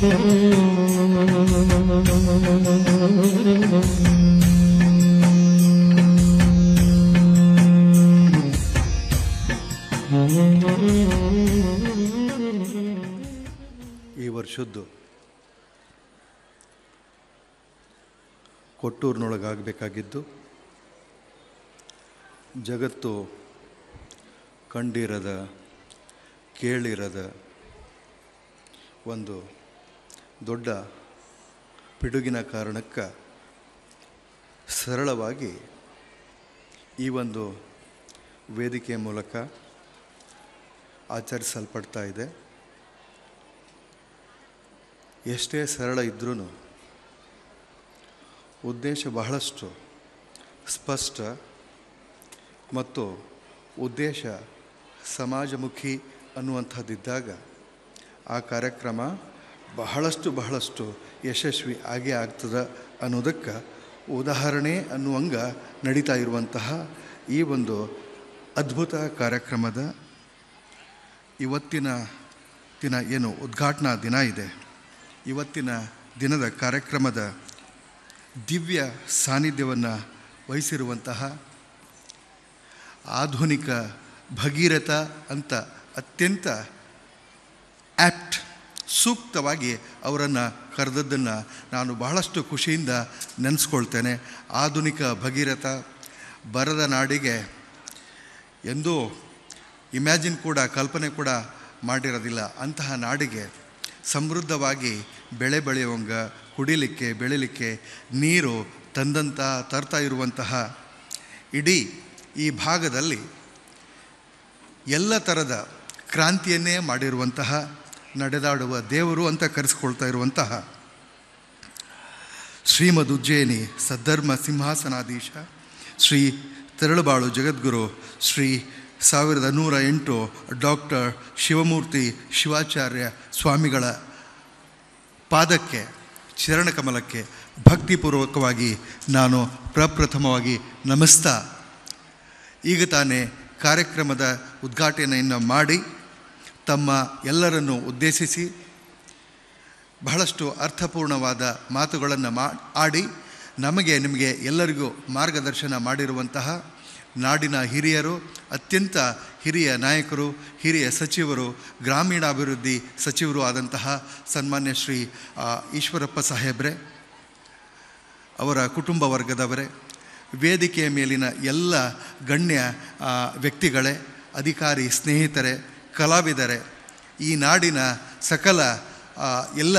ಈ ವರ್ಷದ್ದು ಕೊಟ್ಟೂರಿನೊಳಗಾಗಬೇಕಾಗಿದ್ದು ಜಗತ್ತು ಕಂಡಿರದ ಕೇಳಿರದ ಒಂದು ದೊಡ್ಡ ಪಿಡುಗಿನ ಕಾರಣಕ್ಕೆ ಸರಳವಾಗಿ ಈ ಒಂದು ವೇದಿಕೆಯ ಮೂಲಕ ಆಚರಿಸಲ್ಪಡ್ತಾ ಇದೆ. ಎಷ್ಟೇ ಸರಳ ಇದ್ರೂ ಉದ್ದೇಶ ಬಹಳಷ್ಟು ಸ್ಪಷ್ಟ ಮತ್ತು ಉದ್ದೇಶ ಸಮಾಜಮುಖಿ ಅನ್ನುವಂಥದ್ದಿದ್ದಾಗ ಆ ಕಾರ್ಯಕ್ರಮ ಬಹಳಷ್ಟು ಯಶಸ್ವಿ ಆಗೇ ಆಗ್ತದೆ ಅನ್ನೋದಕ್ಕೆ ಉದಾಹರಣೆ ಅನ್ನುವಂಗ ನಡೀತಾ ಇರುವಂತಹ ಈ ಒಂದು ಅದ್ಭುತ ಕಾರ್ಯಕ್ರಮದ ಇವತ್ತಿನ ದಿನ ಏನು ಉದ್ಘಾಟನಾ ದಿನ ಇದೆ, ಇವತ್ತಿನ ದಿನದ ಕಾರ್ಯಕ್ರಮದ ದಿವ್ಯ ಸಾನ್ನಿಧ್ಯವನ್ನು ವಹಿಸಿರುವಂತಹ ಆಧುನಿಕ ಭಗೀರಥ ಅಂತ ಅತ್ಯಂತ ಆ್ಯಪ್ಟ್ ಸೂಕ್ತವಾಗಿ ಅವರನ್ನು ಕರೆದದ್ದನ್ನು ನಾನು ಬಹಳಷ್ಟು ಖುಷಿಯಿಂದ ನೆನೆಸ್ಕೊಳ್ತೇನೆ. ಆಧುನಿಕ ಭಗೀರಥ ಬರದ ನಾಡಿಗೆ ಎಂದೂ ಇಮ್ಯಾಜಿನ್ ಕೂಡ ಕಲ್ಪನೆ ಕೂಡ ಮಾಡಿರೋದಿಲ್ಲ. ಅಂತಹ ನಾಡಿಗೆ ಸಮೃದ್ಧವಾಗಿ ಬೆಳೆ ಬೆಳೆಯುವಂಗ ಕುಡಿಲಿಕ್ಕೆ ಬೆಳಿಲಿಕ್ಕೆ ನೀರು ತರ್ತಾ ಇರುವಂತಹ ಇಡೀ ಈ ಭಾಗದಲ್ಲಿ ಎಲ್ಲ ಥರದ ಕ್ರಾಂತಿಯನ್ನೇ ಮಾಡಿರುವಂತಹ ನಡೆದಾಡುವ ದೇವರು ಅಂತ ಕರೆಸ್ಕೊಳ್ತಾ ಇರುವಂತಹ ಶ್ರೀಮದ್ ಉಜ್ಜಯಿನಿ ಸದ್ಧರ್ಮ ಸಿಂಹಾಸನಾಧೀಶ ಶ್ರೀ ತರಳಬಾಳು ಜಗದ್ಗುರು ಶ್ರೀ 1108 ಡಾಕ್ಟರ್ ಶಿವಮೂರ್ತಿ ಶಿವಾಚಾರ್ಯ ಸ್ವಾಮಿಗಳ ಪಾದಕ್ಕೆ ಚರಣಕಮಲಕ್ಕೆ ಭಕ್ತಿಪೂರ್ವಕವಾಗಿ ನಾನು ಪ್ರಪ್ರಥಮವಾಗಿ ನಮಿಸ್ತಾ ಈಗ ತಾನೇ ಕಾರ್ಯಕ್ರಮದ ಉದ್ಘಾಟನೆಯನ್ನು ಮಾಡಿ ತಮ್ಮ ಎಲ್ಲರನ್ನು ಉದ್ದೇಶಿಸಿ ಬಹಳಷ್ಟು ಅರ್ಥಪೂರ್ಣವಾದ ಮಾತುಗಳನ್ನು ಆಡಿ ನಿಮಗೆ ಎಲ್ಲರಿಗೂ ಮಾರ್ಗದರ್ಶನ ಮಾಡಿರುವಂತಹ ನಾಡಿನ ಹಿರಿಯರು, ಅತ್ಯಂತ ಹಿರಿಯ ನಾಯಕರು, ಹಿರಿಯ ಸಚಿವರು, ಗ್ರಾಮೀಣಾಭಿವೃದ್ಧಿ ಸಚಿವರು ಆದಂತಹ ಸನ್ಮಾನ್ಯ ಶ್ರೀ ಈಶ್ವರಪ್ಪ ಸಾಹೇಬ್ರೆ, ಅವರ ಕುಟುಂಬ ವರ್ಗದವರೇ, ವೇದಿಕೆಯ ಮೇಲಿನ ಎಲ್ಲ ಗಣ್ಯ ವ್ಯಕ್ತಿಗಳೇ, ಅಧಿಕಾರಿ ಸ್ನೇಹಿತರೆ, ಕಲಾವಿದರೇ, ಈ ನಾಡಿನ ಸಕಲ ಎಲ್ಲ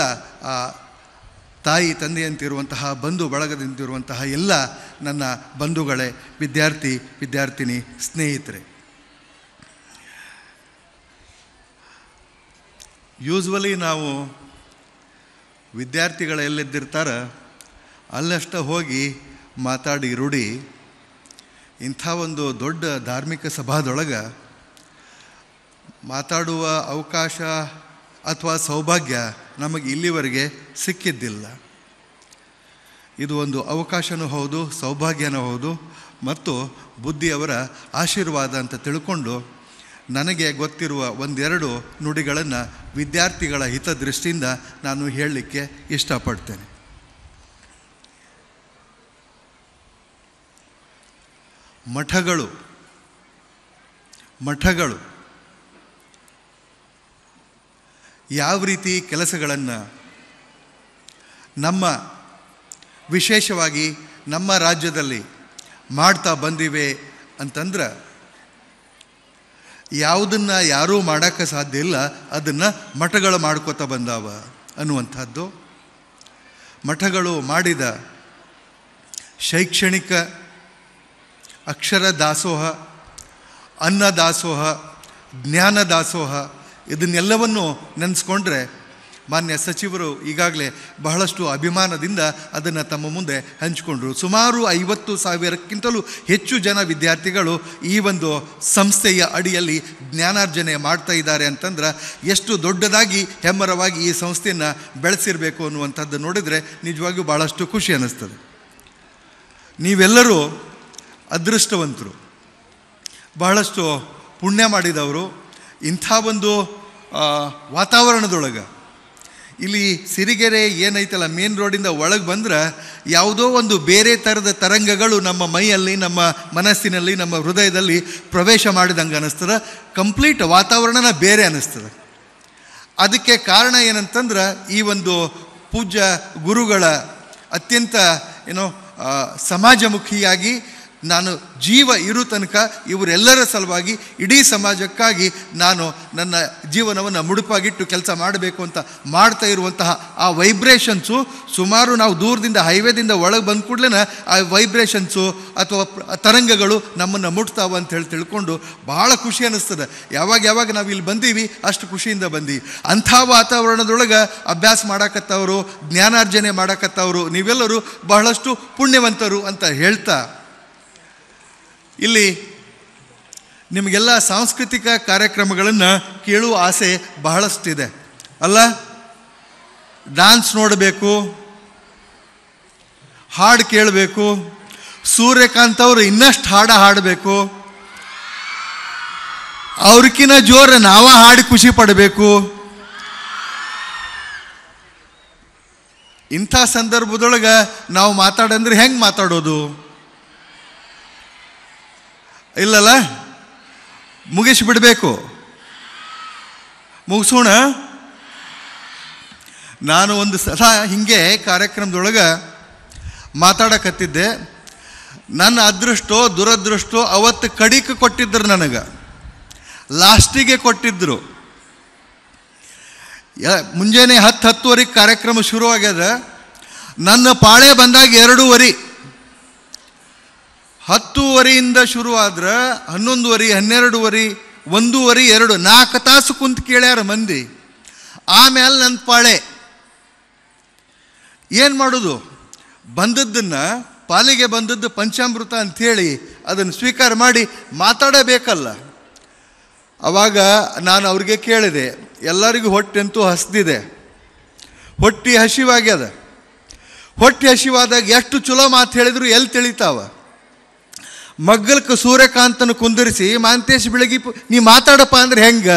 ತಾಯಿ ತಂದೆಯಂತಿರುವಂತಹ ಬಂಧು ಬಳಗದಂತಿರುವಂತಹ ಎಲ್ಲ ನನ್ನ ಬಂಧುಗಳೇ, ವಿದ್ಯಾರ್ಥಿನಿ ಸ್ನೇಹಿತರೆ, ಯೂಸ್ವಲಿ ನಾವು ವಿದ್ಯಾರ್ಥಿಗಳು ಎಲ್ಲಿದ್ದಿರ್ತಾರೆ ಅಲ್ಲಷ್ಟ ಹೋಗಿ ಮಾತಾಡಿ ರೂಢಿ. ಇಂಥ ಒಂದು ದೊಡ್ಡ ಧಾರ್ಮಿಕ ಸಭಾದೊಳಗೆ ಮಾತಾಡುವ ಅವಕಾಶ ಅಥವಾ ಸೌಭಾಗ್ಯ ನಮಗೆ ಇಲ್ಲಿವರೆಗೆ ಸಿಕ್ಕಿದ್ದಿಲ್ಲ. ಇದು ಒಂದು ಅವಕಾಶನೂ ಹೌದು, ಸೌಭಾಗ್ಯನೂ ಹೌದು ಮತ್ತು ಬುದ್ಧಿಯವರ ಆಶೀರ್ವಾದ ಅಂತ ತಿಳ್ಕೊಂಡು ನನಗೆ ಗೊತ್ತಿರುವ ಒಂದೆರಡು ನುಡಿಗಳನ್ನು ವಿದ್ಯಾರ್ಥಿಗಳ ಹಿತದೃಷ್ಟಿಯಿಂದ ನಾನು ಹೇಳಲಿಕ್ಕೆ ಇಷ್ಟಪಡ್ತೇನೆ. ಮಠಗಳು ಯಾವ ರೀತಿ ಕೆಲಸಗಳನ್ನು ವಿಶೇಷವಾಗಿ ನಮ್ಮ ರಾಜ್ಯದಲ್ಲಿ ಮಾಡ್ತಾ ಬಂದಿವೆ ಅಂತಂದ್ರೆ ಯಾವುದನ್ನು ಯಾರೂ ಮಾಡೋಕ್ಕೆ ಸಾಧ್ಯ ಇಲ್ಲ, ಅದನ್ನು ಮಠಗಳು ಮಾಡ್ಕೋತಾ ಬಂದಾವ ಅನ್ನುವಂಥದ್ದು. ಮಠಗಳು ಮಾಡಿದ ಶೈಕ್ಷಣಿಕ ಅಕ್ಷರ ದಾಸೋಹ, ಅನ್ನ ದಾಸೋಹ, ಜ್ಞಾನ ದಾಸೋಹ ಇದನ್ನೆಲ್ಲವನ್ನು ನೆನೆಸ್ಕೊಂಡ್ರೆ ಮಾನ್ಯ ಸಚಿವರು ಈಗಾಗಲೇ ಬಹಳಷ್ಟು ಅಭಿಮಾನದಿಂದ ಅದನ್ನು ತಮ್ಮ ಮುಂದೆ ಹಂಚಿಕೊಂಡ್ರು. ಸುಮಾರು 50,000ಕ್ಕಿಂತಲೂ ಹೆಚ್ಚು ಜನ ವಿದ್ಯಾರ್ಥಿಗಳು ಈ ಒಂದು ಸಂಸ್ಥೆಯ ಅಡಿಯಲ್ಲಿ ಜ್ಞಾನಾರ್ಜನೆ ಮಾಡ್ತಾ ಇದ್ದಾರೆ ಅಂತಂದ್ರೆ ಎಷ್ಟು ದೊಡ್ಡದಾಗಿ ಹೆಮ್ಮರವಾಗಿ ಈ ಸಂಸ್ಥೆಯನ್ನು ಬೆಳೆಸಿರಬೇಕು ಅನ್ನುವಂಥದ್ದು ನೋಡಿದರೆ ನಿಜವಾಗಿಯೂ ಭಾಳಷ್ಟು ಖುಷಿ ಅನ್ನಿಸ್ತದೆ. ನೀವೆಲ್ಲರೂ ಅದೃಷ್ಟವಂತರು, ಬಹಳಷ್ಟು ಪುಣ್ಯ ಮಾಡಿದವರು. ಇಂಥ ಒಂದು ವಾತಾವರಣದೊಳಗೆ ಇಲ್ಲಿ ಸಿರಿಗೆರೆ ಏನೈತಲ್ಲ, ಮೇನ್ ರೋಡಿಂದ ಒಳಗೆ ಬಂದ್ರೆ ಯಾವುದೋ ಒಂದು ಬೇರೆ ಥರದ ತರಂಗಗಳು ನಮ್ಮ ಮೈಯಲ್ಲಿ, ನಮ್ಮ ಮನಸ್ಸಿನಲ್ಲಿ, ನಮ್ಮ ಹೃದಯದಲ್ಲಿ ಪ್ರವೇಶ ಮಾಡಿದಂಗೆ ಅನ್ನಿಸ್ತದೆ. ಕಂಪ್ಲೀಟ್ ವಾತಾವರಣನ ಬೇರೆ ಅನ್ನಿಸ್ತದೆ. ಅದಕ್ಕೆ ಕಾರಣ ಏನಂತಂದ್ರೆ ಈ ಒಂದು ಪೂಜ್ಯ ಗುರುಗಳ ಅತ್ಯಂತ ಸಮಾಜಮುಖಿಯಾಗಿ ನಾನು ಜೀವ ಇರು ತನಕ ಇವರೆಲ್ಲರ ಸಲುವಾಗಿ ಇಡೀ ಸಮಾಜಕ್ಕಾಗಿ ನಾನು ನನ್ನ ಜೀವನವನ್ನು ಮುಡುಪಾಗಿಟ್ಟು ಕೆಲಸ ಮಾಡಬೇಕು ಅಂತ ಮಾಡ್ತಾ ಇರುವಂತಹ ಆ ವೈಬ್ರೇಷನ್ಸು ಸುಮಾರು ನಾವು ದೂರದಿಂದ ಹೈವೇದಿಂದ ಒಳಗೆ ಬಂದ ಕೂಡಲೇ ಆ ವೈಬ್ರೇಷನ್ಸು ಅಥವಾ ತರಂಗಗಳು ನಮ್ಮನ್ನು ಮುಟ್ತಾವ ಅಂತ ಹೇಳಿ ತಿಳ್ಕೊಂಡು ಭಾಳ ಖುಷಿ ಅನ್ನಿಸ್ತದೆ. ಯಾವಾಗ ನಾವು ಇಲ್ಲಿ ಬಂದೀವಿ ಅಷ್ಟು ಖುಷಿಯಿಂದ ಬಂದೀವಿ. ಅಂಥ ವಾತಾವರಣದೊಳಗೆ ಅಭ್ಯಾಸ ಮಾಡಕತ್ತವರು, ಜ್ಞಾನಾರ್ಜನೆ ಮಾಡಕತ್ತವರು ನೀವೆಲ್ಲರೂ ಬಹಳಷ್ಟು ಪುಣ್ಯವಂತರು ಅಂತ ಹೇಳ್ತಾ, ಇಲ್ಲಿ ನಿಮಗೆಲ್ಲ ಸಾಂಸ್ಕೃತಿಕ ಕಾರ್ಯಕ್ರಮಗಳನ್ನು ಕೇಳುವ ಆಸೆ ಬಹಳಷ್ಟಿದೆ ಅಲ್ಲ? ಡ್ಯಾನ್ಸ್ ನೋಡಬೇಕು, ಹಾಡು ಕೇಳಬೇಕು, ಸೂರ್ಯಕಾಂತ್ ಅವರು ಇನ್ನಷ್ಟು ಹಾಡಬೇಕು, ಅವ್ರಕ್ಕಿಂತ ಜೋರ ನಾವ ಹಾಡಿ ಖುಷಿ ಪಡಬೇಕು. ಇಂಥ ಸಂದರ್ಭದೊಳಗೆ ನಾವು ಮಾತಾಡಂದ್ರೆ ಹೆಂಗೆ ಮಾತಾಡೋದು? ಇಲ್ಲಲ್ಲ, ಮುಗಿಸಿಬಿಡಬೇಕು. ಮುಗಿಸೋಣ. ನಾನು ಒಂದು ಸಲ ಹೀಗೆ ಕಾರ್ಯಕ್ರಮದೊಳಗೆ ಮಾತಾಡಕತ್ತಿದ್ದೆ. ನನ್ನ ಅದೃಷ್ಟೋ ದುರದೃಷ್ಟೋ ಅವತ್ತು ಕಡಿಕೆ ಕೊಟ್ಟಿದ್ದರು, ನನಗೆ ಲಾಸ್ಟಿಗೆ ಕೊಟ್ಟಿದ್ದರು. ಮುಂಜಾನೆ 10:10ವರೆಗೆ ಕಾರ್ಯಕ್ರಮ ಶುರುವಾಗ್ಯದ. ನನ್ನ ಪಾಳೆ ಬಂದಾಗ 2:30, 10:30ಯಿಂದ ಶುರುವಾದ್ರೆ 11:30, 12:30, 1:30, 2, 4 ತಾಸು ಕುಂತು ಕೇಳ್ಯಾರ ಮಂದಿ. ಆಮೇಲೆ ನನ್ನ ಪಾಳೆ ಏನು ಮಾಡೋದು? ಬಂದದ್ದನ್ನು, ಪಾಲಿಗೆ ಬಂದದ್ದು ಪಂಚಾಮೃತ ಅಂಥೇಳಿ ಅದನ್ನು ಸ್ವೀಕಾರ ಮಾಡಿ ಮಾತಾಡಬೇಕಲ್ಲ. ಆವಾಗ ನಾನು ಅವ್ರಿಗೆ ಕೇಳಿದೆ, ಎಲ್ಲರಿಗೂ ಹೊಟ್ಟೆಂತೂ ಹಸ್ದಿದೆ, ಹೊಟ್ಟೆ ಹಸಿವಾಗ್ಯದ. ಹೊಟ್ಟೆ ಹಸಿವಾದಾಗ ಎಷ್ಟು ಚಲೋ ಮಾತು ಹೇಳಿದ್ರು ಎಲ್ಲಿ ತಿಳಿತಾವ? ಮಗ್ಗಲಕ್ಕೆ ಸೂರ್ಯಕಾಂತನ ಕುಂದಿರಿಸಿ ಮಾಂತೇಶ್ ಬೆಳಗಿ ನೀ ಮಾತಾಡಪ್ಪ ಅಂದ್ರೆ ಹೆಂಗ?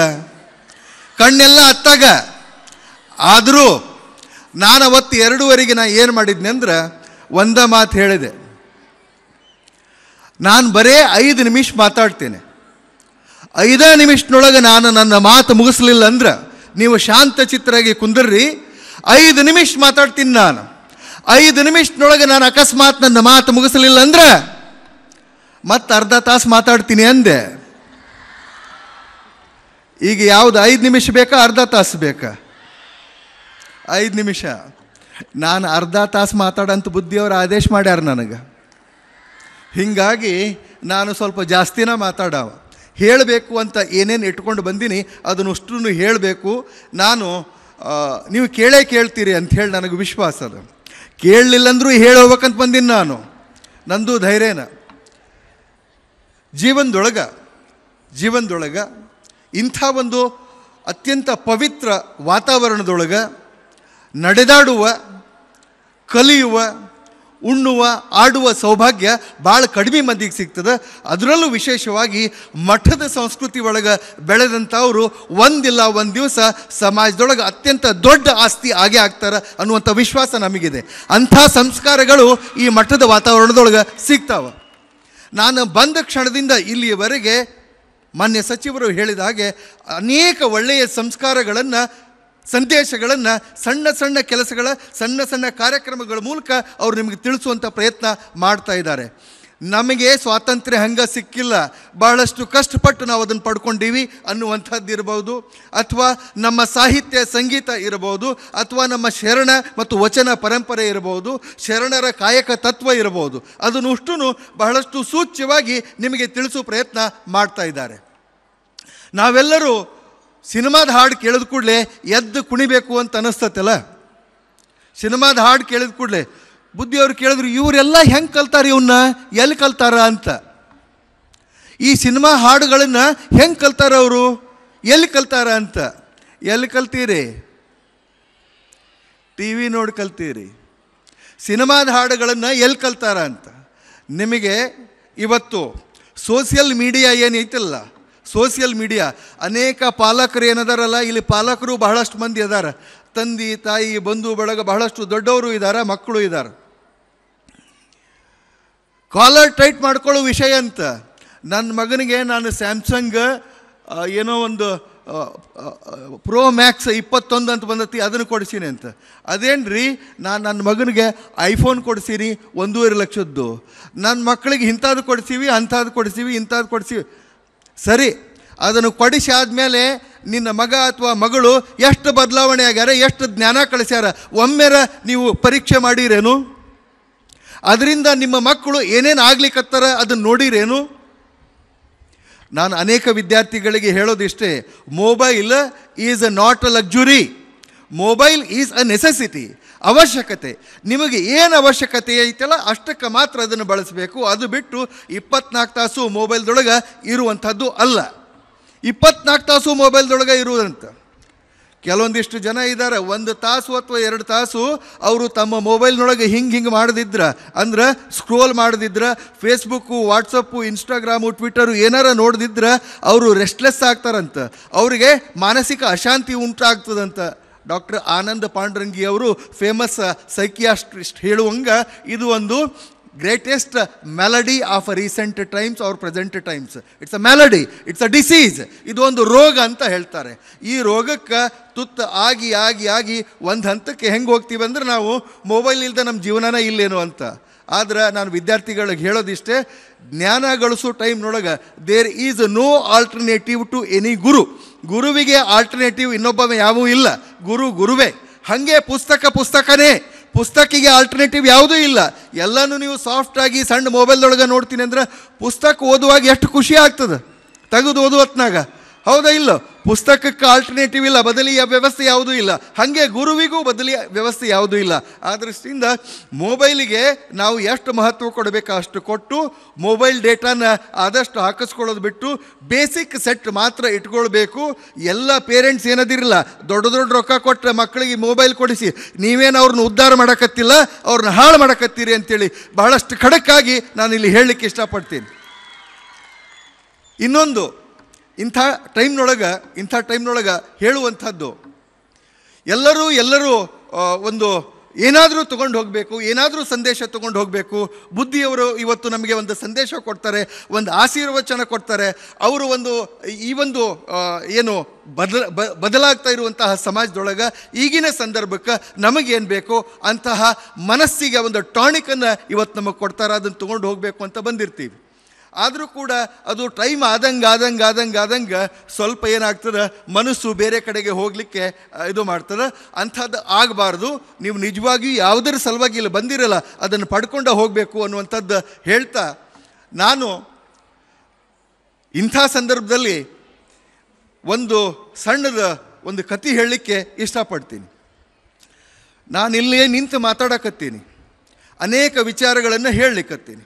ಕಣ್ಣೆಲ್ಲ ಅತ್ತಾಗ. ಆದರೂ ನಾನು ಅವತ್ತು 2:30ಗೆ ನಾ ಏನು ಮಾಡಿದ್ನೆ ಅಂದ್ರೆ ಒಂದ ಮಾತು ಹೇಳಿದೆ, ನಾನು ಬರೇ 5 ನಿಮಿಷ ಮಾತಾಡ್ತೇನೆ. 5 ನಿಮಿಷದೊಳಗೆ ನಾನು ನನ್ನ ಮಾತು ಮುಗಿಸ್ಲಿಲ್ಲ ಅಂದ್ರೆ ನೀವು ಶಾಂತ ಚಿತ್ತರಾಗಿ ಕುಂದರ್ರಿ. 5 ನಿಮಿಷ ಮಾತಾಡ್ತೀನಿ ನಾನು. 5 ನಿಮಿಷದೊಳಗೆ ನಾನು ಅಕಸ್ಮಾತ್ ನನ್ನ ಮಾತು ಮುಗಿಸ್ಲಿಲ್ಲ ಅಂದ್ರೆ ಮತ್ತೆ ಅರ್ಧ ತಾಸು ಮಾತಾಡ್ತೀನಿ ಅಂದೆ. ಈಗ ಯಾವುದು 5 ನಿಮಿಷ ಬೇಕಾ ಅರ್ಧ ತಾಸು ಬೇಕಾ? 5 ನಿಮಿಷ. ನಾನು ಅರ್ಧ ತಾಸು ಮಾತಾಡೋಂಥ ಬುದ್ಧಿಯವರು ಆದೇಶ ಮಾಡ್ಯಾರ ನನಗೆ. ಹೀಗಾಗಿ ನಾನು ಸ್ವಲ್ಪ ಜಾಸ್ತಿನ ಮಾತಾಡವ. ಹೇಳಬೇಕು ಅಂತ ಏನೇನು ಇಟ್ಕೊಂಡು ಬಂದೀನಿ ಅದನ್ನು ಅಷ್ಟೂ ಹೇಳಬೇಕು. ನಾನು ನೀವು ಕೇಳ್ತೀರಿ ಅಂಥೇಳಿ ನನಗೆ ವಿಶ್ವಾಸ ಅದ. ಕೇಳಲಿಲ್ಲಂದ್ರೂ ಹೇಳೋಬೇಕಂತ ಬಂದೀನಿ ನಾನು. ನಂದು ಧೈರ್ಯನ. ಜೀವನದೊಳಗೆ ಇಂಥ ಒಂದು ಅತ್ಯಂತ ಪವಿತ್ರ ವಾತಾವರಣದೊಳಗೆ ನಡೆದಾಡುವ, ಕಲಿಯುವ, ಉಣ್ಣುವ, ಆಡುವ ಸೌಭಾಗ್ಯ ಭಾಳ ಕಡಿಮೆ ಮಂದಿಗೆ ಸಿಗ್ತದೆ. ಅದರಲ್ಲೂ ವಿಶೇಷವಾಗಿ ಮಠದ ಸಂಸ್ಕೃತಿ ಒಳಗೆ ಬೆಳೆದಂಥವರು ಒಂದಿಲ್ಲ ಒಂದು ದಿವಸ ಸಮಾಜದೊಳಗೆ ಅತ್ಯಂತ ದೊಡ್ಡ ಆಸ್ತಿ ಆಗೇ ಆಗ್ತಾರೆ ಅನ್ನುವಂಥ ವಿಶ್ವಾಸ ನಮಗಿದೆ. ಅಂಥ ಸಂಸ್ಕಾರಗಳು ಈ ಮಠದ ವಾತಾವರಣದೊಳಗೆ ಸಿಗ್ತಾವೆ. ನಾನು ಬಂದ ಕ್ಷಣದಿಂದ ಇಲ್ಲಿಯವರೆಗೆ ಮಾನ್ಯ ಸಚಿವರು ಹೇಳಿದ ಹಾಗೆ ಅನೇಕ ಒಳ್ಳೆಯ ಸಂಸ್ಕಾರಗಳನ್ನು, ಸಂದೇಶಗಳನ್ನು ಸಣ್ಣ ಸಣ್ಣ ಕೆಲಸಗಳ, ಸಣ್ಣ ಸಣ್ಣ ಕಾರ್ಯಕ್ರಮಗಳ ಮೂಲಕ ಅವರು ನಿಮಗೆ ತಿಳಿಸುವಂಥ ಪ್ರಯತ್ನ ಮಾಡ್ತಾ ಇದ್ದಾರೆ. ನಮಗೆ ಸ್ವಾತಂತ್ರ್ಯ ಹಂಗೆ ಸಿಕ್ಕಿಲ್ಲ, ಬಹಳಷ್ಟು ಕಷ್ಟಪಟ್ಟು ನಾವು ಅದನ್ನು ಪಡ್ಕೊಂಡೀವಿ ಅನ್ನುವಂಥದ್ದು ಇರ್ಬೋದು, ಅಥವಾ ನಮ್ಮ ಸಾಹಿತ್ಯ ಸಂಗೀತ ಇರಬಹುದು, ಅಥವಾ ನಮ್ಮ ಶರಣ ಮತ್ತು ವಚನ ಪರಂಪರೆ ಇರಬಹುದು, ಶರಣರ ಕಾಯಕ ತತ್ವ ಇರಬಹುದು. ಅದನ್ನು ಅಷ್ಟೂ ಬಹಳಷ್ಟು ಸೂಚ್ಯವಾಗಿ ನಿಮಗೆ ತಿಳಿಸೋ ಪ್ರಯತ್ನ ಮಾಡ್ತಾ ಇದ್ದಾರೆ. ನಾವೆಲ್ಲರೂ ಸಿನಿಮಾದ ಹಾಡು ಕೇಳಿದ ಕೂಡಲೇ ಎದ್ದು ಕುಣಿಬೇಕು ಅಂತ ಅನ್ನಿಸ್ತತ್ತಲ್ಲ. ಸಿನಿಮಾದ ಹಾಡು ಕೇಳಿದ ಕೂಡಲೇ ಬುದ್ಧಿಯವರು ಕೇಳಿದ್ರು, ಇವರೆಲ್ಲ ಹೆಂಗೆ ಕಲ್ತಾರೆ, ಇವನ್ನ ಎಲ್ಲಿ ಕಲ್ತಾರ ಅಂತ. ಈ ಸಿನಿಮಾ ಹಾಡುಗಳನ್ನು ಹೆಂಗೆ ಕಲ್ತಾರ ಅವರು, ಎಲ್ಲಿ ಕಲ್ತಾರ ಅಂತ. ಎಲ್ಲಿ ಕಲ್ತೀರಿ? ಟಿ ವಿ ನೋಡಿ ಕಲ್ತೀರಿ. ಸಿನಿಮಾದ ಹಾಡುಗಳನ್ನು ಎಲ್ಲಿ ಕಲ್ತಾರ ಅಂತ. ನಿಮಗೆ ಇವತ್ತು ಸೋಷಿಯಲ್ ಮೀಡಿಯಾ ಏನೈತಲ್ಲ, ಸೋಷಿಯಲ್ ಮೀಡಿಯಾ ಅನೇಕ ಪಾಲಕರು ಏನದಾರಲ್ಲ, ಇಲ್ಲಿ ಪಾಲಕರು ಬಹಳಷ್ಟು ಮಂದಿ ಅದಾರ. ತಂದೆ ತಾಯಿ ಬಂಧು ಬಳಗ ಬಹಳಷ್ಟು ದೊಡ್ಡವರು ಇದ್ದಾರೆ, ಮಕ್ಕಳು ಇದ್ದಾರೆ. ಕಾಲರ್ ಟೈಟ್ ಮಾಡ್ಕೊಳ್ಳೋ ವಿಷಯ ಅಂತ ನನ್ನ ಮಗನಿಗೆ ನಾನು ಸ್ಯಾಮ್ಸಂಗ್ ಏನೋ ಒಂದು ಪ್ರೋ ಮ್ಯಾಕ್ಸ್ 21 ಅಂತ ಬಂದತಿ, ಅದನ್ನು ಕೊಡಿಸೀನಿ ಅಂತ. ಅದೇನ್ರಿ, ನಾನು ನನ್ನ ಮಗನಿಗೆ ಐಫೋನ್ ಕೊಡಿಸೀನಿ 1.5 ಲಕ್ಷದ್ದು. ನನ್ನ ಮಕ್ಕಳಿಗೆ ಇಂಥದ್ದು ಕೊಡಿಸೀವಿ, ಅಂಥದ್ದು ಕೊಡಿಸೀವಿ, ಇಂಥದ್ದು ಕೊಡಿಸೀವಿ. ಸರಿ, ಅದನ್ನು ಕೊಡಿಸಿ ಆದಮೇಲೆ ನಿನ್ನ ಮಗ ಅಥವಾ ಮಗಳು ಎಷ್ಟು ಬದಲಾವಣೆ ಆಗ್ಯಾರ, ಎಷ್ಟು ಜ್ಞಾನ ಕಳಿಸ್ಯಾರ, ಒಮ್ಮೆರ ನೀವು ಪರೀಕ್ಷೆ ಮಾಡಿರೇನು? ಅದರಿಂದ ನಿಮ್ಮ ಮಕ್ಕಳು ಏನೇನು ಆಗ್ಲಿಕ್ಕತ್ತಾರ ಅದನ್ನು ನೋಡಿರೇನು? ನಾನು ಅನೇಕ ವಿದ್ಯಾರ್ಥಿಗಳಿಗೆ ಹೇಳೋದಿಷ್ಟೇ, mobile is not a luxury, mobile is a necessity. ಅವಶ್ಯಕತೆ, ನಿಮಗೆ ಏನು ಅವಶ್ಯಕತೆ ಐತಲ್ಲ ಅಷ್ಟಕ್ಕೆ ಮಾತ್ರ ಅದನ್ನು ಬಳಸಬೇಕು. ಅದು ಬಿಟ್ಟು 24 ತಾಸು ಮೊಬೈಲ್ದೊಳಗೆ ಇರುವಂಥದ್ದು ಅಲ್ಲ. 24 ತಾಸು ಮೊಬೈಲ್ದೊಳಗೆ ಇರುವುದಂತ ಕೆಲವೊಂದಿಷ್ಟು ಜನ ಇದ್ದಾರೆ. 1 ತಾಸು ಅಥವಾ 2 ತಾಸು ಅವರು ತಮ್ಮ ಮೊಬೈಲ್ನೊಳಗೆ ಹಿಂಗೆ ಮಾಡದಿದ್ರ, ಅಂದ್ರೆ ಸ್ಕ್ರೋಲ್ ಮಾಡದಿದ್ರ, ಫೇಸ್ಬುಕ್ಕು, ವಾಟ್ಸಪ್ಪು, ಇನ್ಸ್ಟಾಗ್ರಾಮು, ಟ್ವಿಟರು ಏನಾರ ನೋಡದಿದ್ರೆ ಅವರು ರೆಸ್ಟ್ಲೆಸ್ ಆಗ್ತಾರಂತ, ಅವರಿಗೆ ಮಾನಸಿಕ ಅಶಾಂತಿ ಉಂಟಾಗ್ತದಂತ. ಡಾಕ್ಟರ್ ಆನಂದ್ ಪಾಂಡ್ರಂಗಿ ಅವರು ಫೇಮಸ್ ಸೈಕಿಯಾಟ್ರಿಸ್ಟ್ ಹೇಳುವಂಗೆ ಇದು ಒಂದು greatest melody of recent times are present times. It's a melody, it's a disease. ಇದು ಒಂದು ರೋಗ ಅಂತ ಹೇಳ್ತಾರೆ. ಈ ರೋಗಕ್ಕೆ ತುತ್ತು ಆಗಿ ಆಗಿ ಆಗಿ ಒಂದು ಹಂತಕ್ಕೆ ಹೆಂಗೆ ಹೋಗ್ತೀವಿ ಅಂದ್ರೆ ನಾವು ಮೊಬೈಲ್ ಇಲ್ಲದೆ ನಮ್ಮ ಜೀವನನೇ ಇಲ್ಲೇನು ಅಂತ. ಆದ್ರೆ ನಾನು ವಿದ್ಯಾರ್ಥಿಗಳಿಗೆ ಹೇಳೋದಿಷ್ಟೇ, ಜ್ಞಾನ ಗಳಿಸೋ ಟೈಮ್ನೊಳಗೆ there is no alternative to any guru. ಗುರುವಿಗೆ ಆಲ್ಟರ್ನೇಟಿವ್ ಇನ್ನೊಬ್ಬ ಯಾವೂ ಇಲ್ಲ. ಗುರು ಗುರುವೇ. ಹಾಗೆ ಪುಸ್ತಕನೇ, ಪುಸ್ತಕಿಗೆ ಆಲ್ಟರ್ನೇಟಿವ್ ಯಾವುದೂ ಇಲ್ಲ. ಎಲ್ಲನೂ ನೀವು ಸಾಫ್ಟಾಗಿ ಸಣ್ಣ ಮೊಬೈಲ್ದೊಳಗೆ ನೋಡ್ತೀನಿ ಅಂದ್ರೆ ಪುಸ್ತಕ ಓದುವಾಗ ಎಷ್ಟು ಖುಷಿ ಆಗ್ತದೆ ತೆಗೆದು ಓದುವತ್ನಾಗ, ಹೌದಾ ಇಲ್ಲ? ಪುಸ್ತಕಕ್ಕೆ ಆಲ್ಟರ್ನೇಟಿವ್ ಇಲ್ಲ, ಬದಲಿಯ ವ್ಯವಸ್ಥೆ ಯಾವುದೂ ಇಲ್ಲ. ಹಾಗೆ ಗುರುವಿಗೂ ಬದಲಿಯ ವ್ಯವಸ್ಥೆ ಯಾವುದೂ ಇಲ್ಲ. ಆ ದೃಷ್ಟಿಯಿಂದ ಮೊಬೈಲಿಗೆ ನಾವು ಎಷ್ಟು ಮಹತ್ವ ಕೊಡಬೇಕು ಅಷ್ಟು ಕೊಟ್ಟು ಮೊಬೈಲ್ ಡೇಟಾನ ಆದಷ್ಟು ಹಾಕಿಸ್ಕೊಳ್ಳೋದು ಬಿಟ್ಟು ಬೇಸಿಕ್ ಸೆಟ್ ಮಾತ್ರ ಇಟ್ಕೊಳ್ಬೇಕು. ಎಲ್ಲ ಪೇರೆಂಟ್ಸ್ ಏನದಿರಲ್ಲ, ದೊಡ್ಡ ದೊಡ್ಡ ರೊಕ್ಕ ಕೊಟ್ಟರೆ ಮಕ್ಕಳಿಗೆ ಮೊಬೈಲ್ ಕೊಡಿಸಿ ನೀವೇನು ಅವ್ರನ್ನ ಉದ್ಧಾರ ಮಾಡೋಕತ್ತಿಲ್ಲ, ಅವ್ರನ್ನ ಹಾಳು ಮಾಡೋಕತ್ತೀರಿ ಅಂತೇಳಿ ಬಹಳಷ್ಟು ಖಡಕ್ಕಾಗಿ ನಾನು ಇಲ್ಲಿ ಹೇಳಲಿಕ್ಕೆ ಇಷ್ಟಪಡ್ತೀನಿ. ಇನ್ನೊಂದು, ಇಂಥ ಟೈಮ್ನೊಳಗೆ ಹೇಳುವಂಥದ್ದು, ಎಲ್ಲರೂ ಒಂದು ಏನಾದರೂ ತೊಗೊಂಡು ಹೋಗಬೇಕು, ಏನಾದರೂ ಸಂದೇಶ ತೊಗೊಂಡು ಹೋಗಬೇಕು. ಬುದ್ಧಿಯವರು ಇವತ್ತು ನಮಗೆ ಒಂದು ಸಂದೇಶ ಕೊಡ್ತಾರೆ, ಒಂದು ಆಶೀರ್ವಚನ ಕೊಡ್ತಾರೆ. ಅವರು ಈ ಒಂದು ಏನು ಬದಲಾಗ್ತಾ ಇರುವಂತಹ ಸಮಾಜದೊಳಗೆ ಈಗಿನ ಸಂದರ್ಭಕ್ಕೆ ನಮಗೇನು ಬೇಕೋ ಅಂತಹ ಮನಸ್ಸಿಗೆ ಒಂದು ಟಾನಿಕನ್ನು ಇವತ್ತು ನಮಗೆ ಕೊಡ್ತಾರೆ. ಅದನ್ನು ತೊಗೊಂಡು ಹೋಗಬೇಕು ಅಂತ ಬಂದಿರ್ತೀವಿ. ಆದರೂ ಕೂಡ ಅದು ಟೈಮ್ ಆದಂಗೆ ಸ್ವಲ್ಪ ಏನಾಗ್ತದೆ, ಮನಸ್ಸು ಬೇರೆ ಕಡೆಗೆ ಹೋಗಲಿಕ್ಕೆ ಇದು ಮಾಡ್ತದೆ. ಅಂಥದ್ದು ಆಗಬಾರ್ದು. ನೀವು ನಿಜವಾಗಿಯೂ ಯಾವುದರ ಸಲುವಾಗಿ ಇಲ್ಲಿ ಬಂದಿರಲ್ಲ ಅದನ್ನು ಪಡ್ಕೊಂಡು ಹೋಗಬೇಕು ಅನ್ನುವಂಥದ್ದು ಹೇಳ್ತಾ, ನಾನು ಇಂಥ ಸಂದರ್ಭದಲ್ಲಿ ಒಂದು ಸಣ್ಣದ ಒಂದು ಕತೆ ಹೇಳಲಿಕ್ಕೆ ಇಷ್ಟಪಡ್ತೀನಿ. ನಾನಿಲ್ಲೇ ನಿಂತು ಮಾತಾಡಕತ್ತೀನಿ, ಅನೇಕ ವಿಚಾರಗಳನ್ನು ಹೇಳಲಿಕ್ಕತ್ತೀನಿ.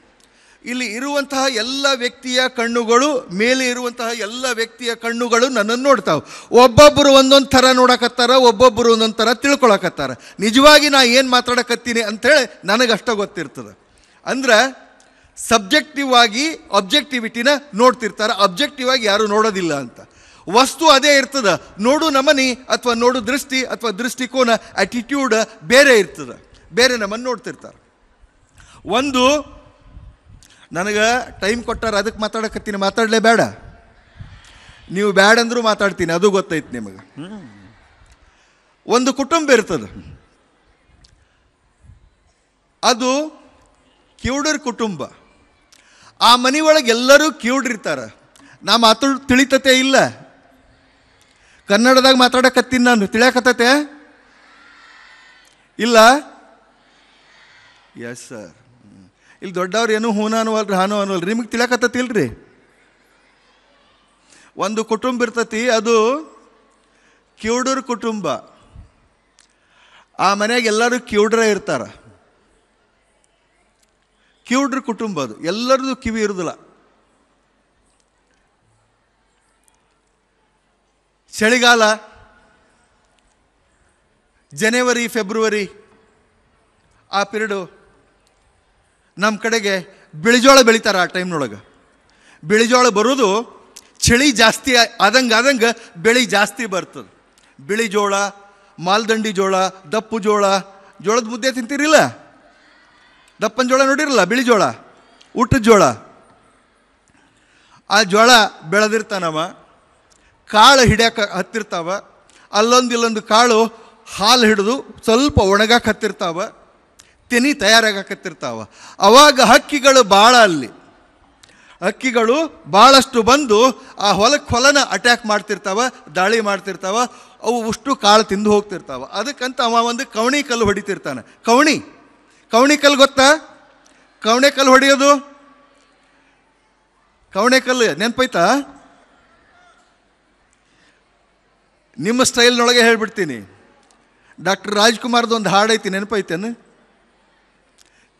ಇಲ್ಲಿ ಇರುವಂತಹ ಎಲ್ಲ ವ್ಯಕ್ತಿಯ ಕಣ್ಣುಗಳು, ಮೇಲೆ ಇರುವಂತಹ ಎಲ್ಲ ವ್ಯಕ್ತಿಯ ಕಣ್ಣುಗಳು ನನ್ನನ್ನು ನೋಡ್ತಾವೆ. ಒಬ್ಬೊಬ್ಬರು ಒಂದೊಂದು ಥರ ನೋಡಕತ್ತಾರ, ಒಬ್ಬೊಬ್ಬರು ಒಂದೊಂದು ಥರ ತಿಳ್ಕೊಳಕತ್ತಾರ. ನಿಜವಾಗಿ ನಾ ಏನು ಮಾತಾಡಕತ್ತೀನಿ ಅಂಥೇಳಿ ನನಗಷ್ಟೇ ಗೊತ್ತಿರ್ತದೆ. ಅಂದ್ರೆ ಸಬ್ಜೆಕ್ಟಿವ್ ಆಗಿ ಅಬ್ಜೆಕ್ಟಿವಿಟಿನ ನೋಡ್ತಿರ್ತಾರೆ, ಅಬ್ಜೆಕ್ಟಿವ್ ಆಗಿ ಯಾರೂ ನೋಡೋದಿಲ್ಲ ಅಂತ. ವಸ್ತು ಅದೇ ಇರ್ತದೆ, ನೋಡು ನಮನಿ ಅಥವಾ ನೋಡು ದೃಷ್ಟಿ ಅಥವಾ ದೃಷ್ಟಿಕೋನ, ಆಟಿಟ್ಯೂಡ್ ಬೇರೆ ಇರ್ತದೆ, ಬೇರೆ ನಮ್ಮನ್ನು ನೋಡ್ತಿರ್ತಾರೆ. ಒಂದು, ನನಗೆ ಟೈಮ್ ಕೊಟ್ಟಾರ ಅದಕ್ಕೆ ಮಾತಾಡಕತ್ತೀನಿ, ಮಾತಾಡಲೇ ಬೇಡ, ನೀವು ಬೇಡ ಅಂದರೂ ಮಾತಾಡ್ತೀನಿ, ಅದು ಗೊತ್ತೈತೆ ನಿಮಗೆ. ಒಂದು ಕುಟುಂಬ ಇರ್ತದೆ, ಅದು ಕಿವುಡರ ಕುಟುಂಬ. ಆ ಮನೆಯೊಳಗೆ ಎಲ್ಲರೂ ಕಿವುಡ್ರಿರ್ತಾರೆ. ನಾ ತಿಳಿತತೆ ಇಲ್ಲ, ಕನ್ನಡದಾಗ ಮಾತಾಡಕತ್ತೀನಿ ನಾನು, ತಿಳಿಯಾಕತ್ತತೆ ಇಲ್ಲ? Yes sir. ಇಲ್ಲಿ ದೊಡ್ಡವ್ರು ಏನು ಹೂನ ಅನ್ನುವಲ್ರಿ, ಹಾನು ಅನ್ನುವಲ್ರಿ, ನಿಮಗೆ ತಿಳಿಯಾಕತ್ತತಿಲ್ರಿ. ಒಂದು ಕುಟುಂಬ ಇರ್ತತಿ, ಅದು ಕಿವುಡರ ಕುಟುಂಬ. ಆ ಮನೆಯಾಗ ಎಲ್ಲರೂ ಕಿವುಡ್ರ ಇರ್ತಾರೆ. ಕಿವುಡ್ರ ಕುಟುಂಬ ಅದು, ಎಲ್ಲರದು ಕಿವಿ ಇರೋದಿಲ್ಲ. ಚಳಿಗಾಲ, ಜನವರಿ ಫೆಬ್ರವರಿ ಆ ಪೀರಿಯಡು ನಮ್ಮ ಕಡೆಗೆ ಬಿಳಿಜೋಳ ಬೆಳಿತಾರೆ. ಆ ಟೈಮ್ನೊಳಗೆ ಬಿಳಿಜೋಳ ಬರೋದು ಚಳಿ ಜಾಸ್ತಿ ಆದಂಗೆ ಬೆಳೆ ಜಾಸ್ತಿ ಬರ್ತದೆ. ಬಿಳಿಜೋಳ, ಮಾಲ್ದಂಡಿ ಜೋಳ, ದಪ್ಪು ಜೋಳ, ಜೋಳದ ಮುದ್ದೆ ತಿಂತೀರಿಲ್ಲ? ದಪ್ಪನ ಜೋಳ ನೋಡಿರಲ್ಲ, ಬಿಳಿ ಜೋಳ, ಊಟದ ಜೋಳ. ಆ ಜೋಳ ಬೆಳೆದಿರ್ತಾನವ, ಕಾಳು ಹಿಡ್ಯಾಕೆ ಹತ್ತಿರ್ತಾವ, ಅಲ್ಲೊಂದು ಇಲ್ಲೊಂದು ಕಾಳು ಹಾಲು ಹಿಡಿದು ಸ್ವಲ್ಪ ಒಣಗಾಕೆ ಹತ್ತಿರ್ತಾವ, ತೆನಿ ತಯಾರಾಗಕತ್ತಿರ್ತಾವ. ಅವಾಗ ಹಕ್ಕಿಗಳು ಭಾಳ, ಅಲ್ಲಿ ಹಕ್ಕಿಗಳು ಭಾಳಷ್ಟು ಬಂದು ಆ ಹೊಲನ ಅಟ್ಯಾಕ್ ಮಾಡ್ತಿರ್ತಾವ, ದಾಳಿ ಮಾಡ್ತಿರ್ತಾವ. ಅವು ಅಷ್ಟು ಕಾಳು ತಿಂದು ಹೋಗ್ತಿರ್ತಾವ. ಅದಕ್ಕಂತ ಅವ ಒಂದು ಕವಣಿ ಕಲ್ಲು ಹೊಡಿತಿರ್ತಾನೆ. ಕವಣಿ ಕಲ್ಲು ಗೊತ್ತಾ? ಕವಣೆ ಕಲ್ಲು ಹೊಡೆಯೋದು, ಕವಣೆ ಕಲ್ಲು ನೆನಪೈತಾ? ನಿಮ್ಮ ಸ್ಟೈಲ್ನೊಳಗೆ ಹೇಳ್ಬಿಡ್ತೀನಿ. ಡಾಕ್ಟರ್ ರಾಜ್ಕುಮಾರ್ದು ಒಂದು ಹಾಡೈತಿ, ನೆನಪೈತೇನು?